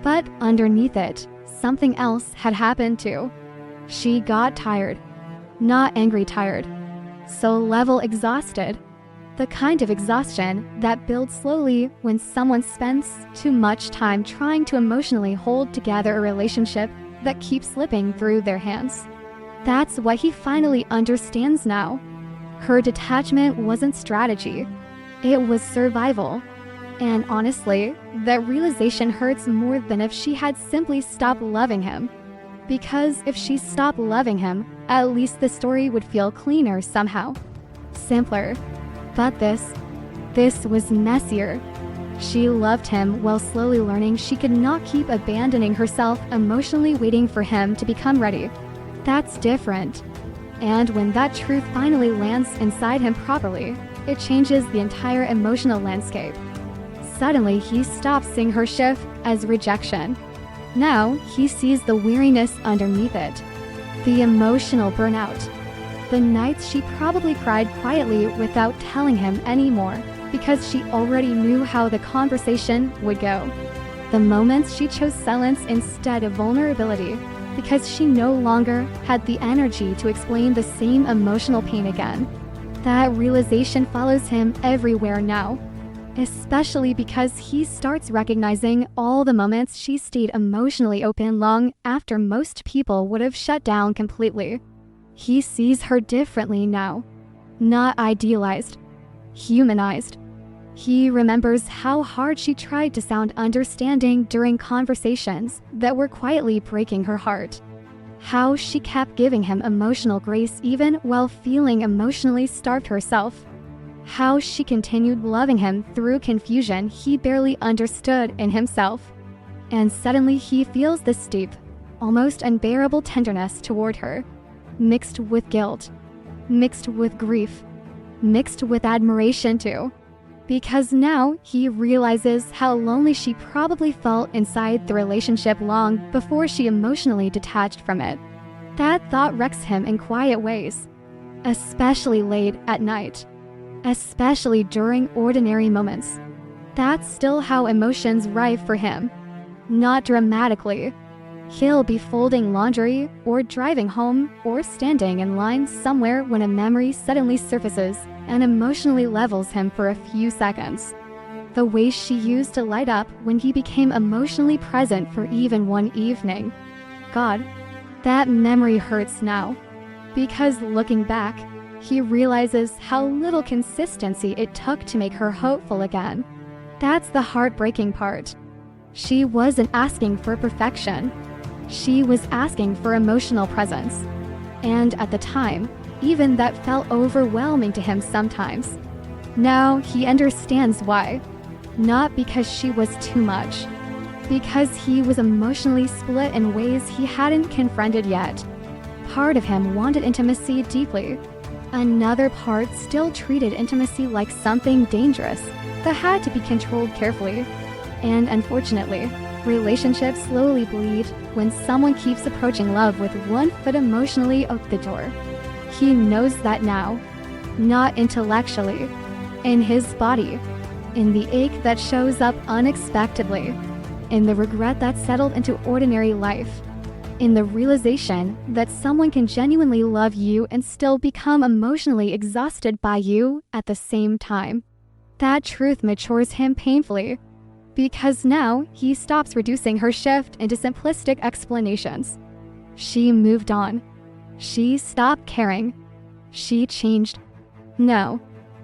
But underneath it, something else had happened too. She got tired. Not angry tired. Soul level exhausted. The kind of exhaustion that builds slowly when someone spends too much time trying to emotionally hold together a relationship that keeps slipping through their hands. That's what he finally understands now. Her detachment wasn't strategy. It was survival. And honestly, that realization hurts more than if she had simply stopped loving him. Because if she stopped loving him, at least the story would feel cleaner somehow. Simpler. But this was messier. She loved him while slowly learning she could not keep abandoning herself emotionally waiting for him to become ready. That's different. And when that truth finally lands inside him properly, it changes the entire emotional landscape. Suddenly, he stops seeing her shift as rejection. Now, he sees the weariness underneath it. The emotional burnout. The nights she probably cried quietly without telling him anymore because she already knew how the conversation would go. The moments she chose silence instead of vulnerability because she no longer had the energy to explain the same emotional pain again. That realization follows him everywhere now, especially because he starts recognizing all the moments she stayed emotionally open long after most people would have shut down completely. He sees her differently now. Not idealized. Humanized. He remembers how hard she tried to sound understanding during conversations that were quietly breaking her heart. How she kept giving him emotional grace even while feeling emotionally starved herself. How she continued loving him through confusion he barely understood in himself. And suddenly he feels this deep, almost unbearable tenderness toward her. Mixed with guilt, mixed with grief, mixed with admiration too. Because now he realizes how lonely she probably felt inside the relationship long before she emotionally detached from it. That thought wrecks him in quiet ways, especially late at night, especially during ordinary moments. That's still how emotions rise for him, not dramatically. He'll be folding laundry, or driving home, or standing in line somewhere when a memory suddenly surfaces and emotionally levels him for a few seconds. The way she used to light up when he became emotionally present for even one evening. God, that memory hurts now. Because looking back, he realizes how little consistency it took to make her hopeful again. That's the heartbreaking part. She wasn't asking for perfection. She was asking for emotional presence. And at the time, even that felt overwhelming to him sometimes. Now he understands why. Not because she was too much. Because he was emotionally split in ways he hadn't confronted yet. Part of him wanted intimacy deeply. Another part still treated intimacy like something dangerous that had to be controlled carefully. And unfortunately, relationships slowly bleed when someone keeps approaching love with one foot emotionally out the door. He knows that now, not intellectually, in his body, in the ache that shows up unexpectedly, in the regret that settled into ordinary life, in the realization that someone can genuinely love you and still become emotionally exhausted by you at the same time. That truth matures him painfully. Because now he stops reducing her shift into simplistic explanations. She moved on. She stopped caring. She changed. No,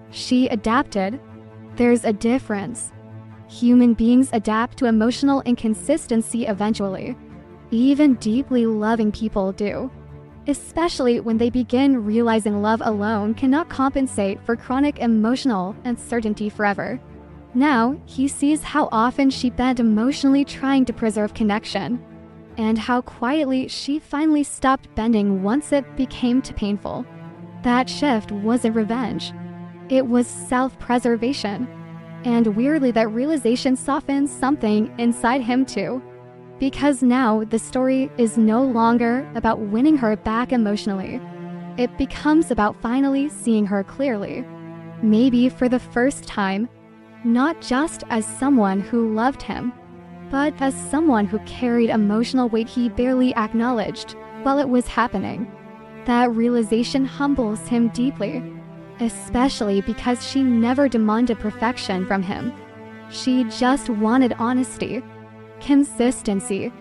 she adapted. There's a difference. Human beings adapt to emotional inconsistency eventually. Even deeply loving people do. Especially when they begin realizing love alone cannot compensate for chronic emotional uncertainty forever. Now, he sees how often she bent emotionally trying to preserve connection, and how quietly she finally stopped bending once it became too painful. That shift wasn't revenge. It was self-preservation. And weirdly, that realization softens something inside him too. Because now the story is no longer about winning her back emotionally. It becomes about finally seeing her clearly. Maybe for the first time, not just as someone who loved him, but as someone who carried emotional weight he barely acknowledged while it was happening. That realization humbles him deeply, especially because she never demanded perfection from him. She just wanted honesty, consistency,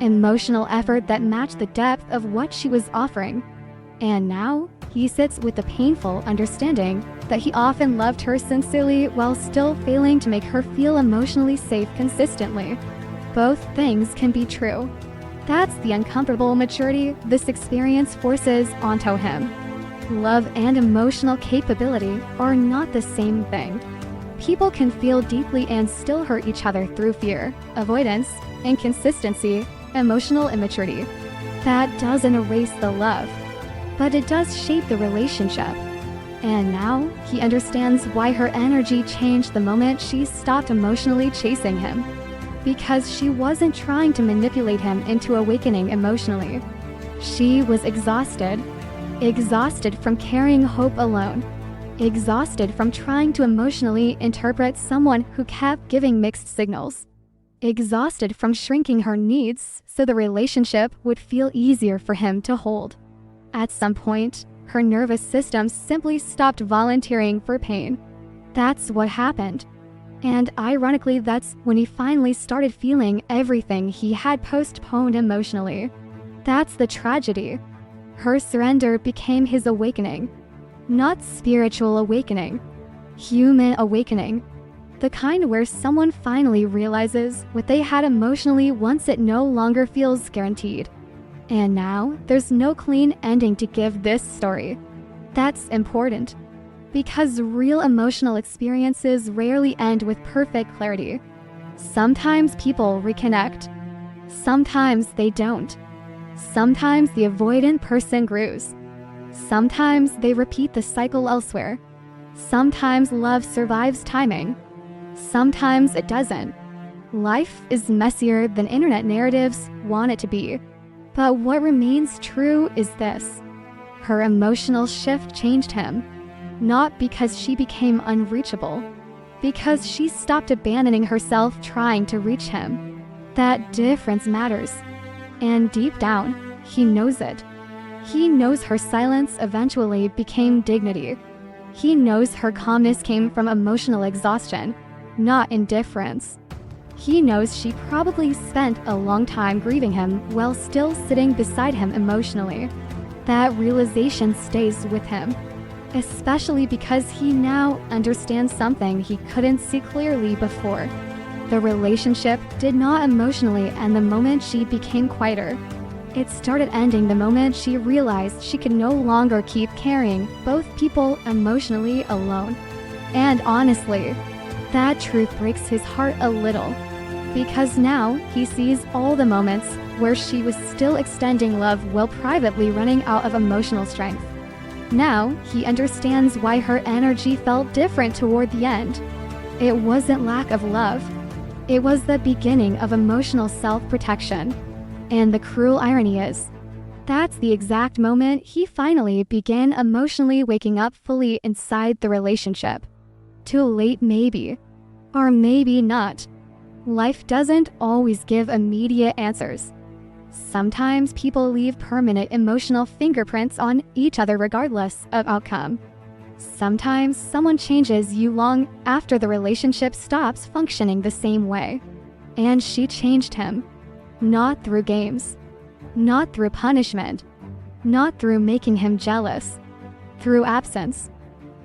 emotional effort that matched the depth of what she was offering. And now, he sits with the painful understanding that he often loved her sincerely while still failing to make her feel emotionally safe consistently. Both things can be true. That's the uncomfortable maturity this experience forces onto him. Love and emotional capability are not the same thing. People can feel deeply and still hurt each other through fear, avoidance, inconsistency, emotional immaturity. That doesn't erase the love, but it does shape the relationship. And now, he understands why her energy changed the moment she stopped emotionally chasing him. Because she wasn't trying to manipulate him into awakening emotionally. She was exhausted. Exhausted from carrying hope alone. Exhausted from trying to emotionally interpret someone who kept giving mixed signals. Exhausted from shrinking her needs so the relationship would feel easier for him to hold. At some point, her nervous system simply stopped volunteering for pain. That's what happened. And ironically, that's when he finally started feeling everything he had postponed emotionally. That's the tragedy. Her surrender became his awakening. Not spiritual awakening. Human awakening. The kind where someone finally realizes what they had emotionally once it no longer feels guaranteed. And now, there's no clean ending to give this story. That's important. Because real emotional experiences rarely end with perfect clarity. Sometimes people reconnect. Sometimes they don't. Sometimes the avoidant person grows. Sometimes they repeat the cycle elsewhere. Sometimes love survives timing. Sometimes it doesn't. Life is messier than internet narratives want it to be. But what remains true is this. Her emotional shift changed him. Not because she became unreachable, because she stopped abandoning herself trying to reach him. That difference matters. And deep down, he knows it. He knows her silence eventually became dignity. He knows her calmness came from emotional exhaustion, not indifference. He knows she probably spent a long time grieving him while still sitting beside him emotionally. That realization stays with him. Especially because he now understands something he couldn't see clearly before. The relationship did not emotionally end the moment she became quieter. It started ending the moment she realized she could no longer keep carrying both people emotionally alone. And honestly, that truth breaks his heart a little. Because now he sees all the moments where she was still extending love while privately running out of emotional strength. Now, he understands why her energy felt different toward the end. It wasn't lack of love. It was the beginning of emotional self-protection. And the cruel irony is, that's the exact moment he finally began emotionally waking up fully inside the relationship. Too late maybe. Or maybe not. Life doesn't always give immediate answers. Sometimes people leave permanent emotional fingerprints on each other regardless of outcome. Sometimes someone changes you long after the relationship stops functioning the same way. And she changed him. Not through games. Not through punishment. Not through making him jealous. Through absence.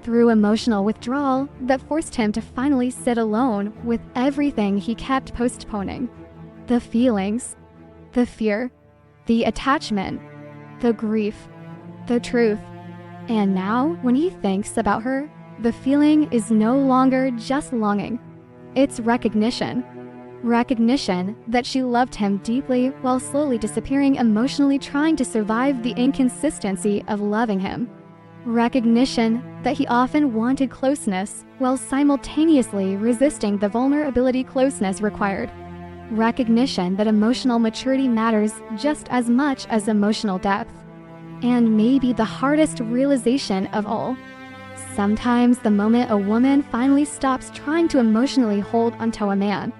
Through emotional withdrawal that forced him to finally sit alone with everything he kept postponing. The feelings. The fear, the attachment, the grief, the truth. And now, when he thinks about her, the feeling is no longer just longing. It's recognition. Recognition that she loved him deeply while slowly disappearing, emotionally trying to survive the inconsistency of loving him. Recognition that he often wanted closeness while simultaneously resisting the vulnerability closeness required. Recognition that emotional maturity matters just as much as emotional depth. And maybe the hardest realization of all. Sometimes the moment a woman finally stops trying to emotionally hold onto a man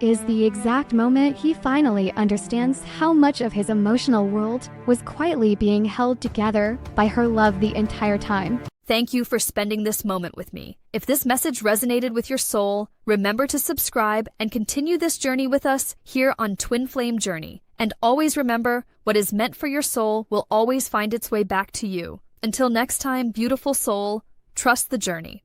is the exact moment he finally understands how much of his emotional world was quietly being held together by her love the entire time. Thank you for spending this moment with me. If this message resonated with your soul, remember to subscribe and continue this journey with us here on Twin Flame Journey. And always remember, what is meant for your soul will always find its way back to you. Until next time, beautiful soul, trust the journey.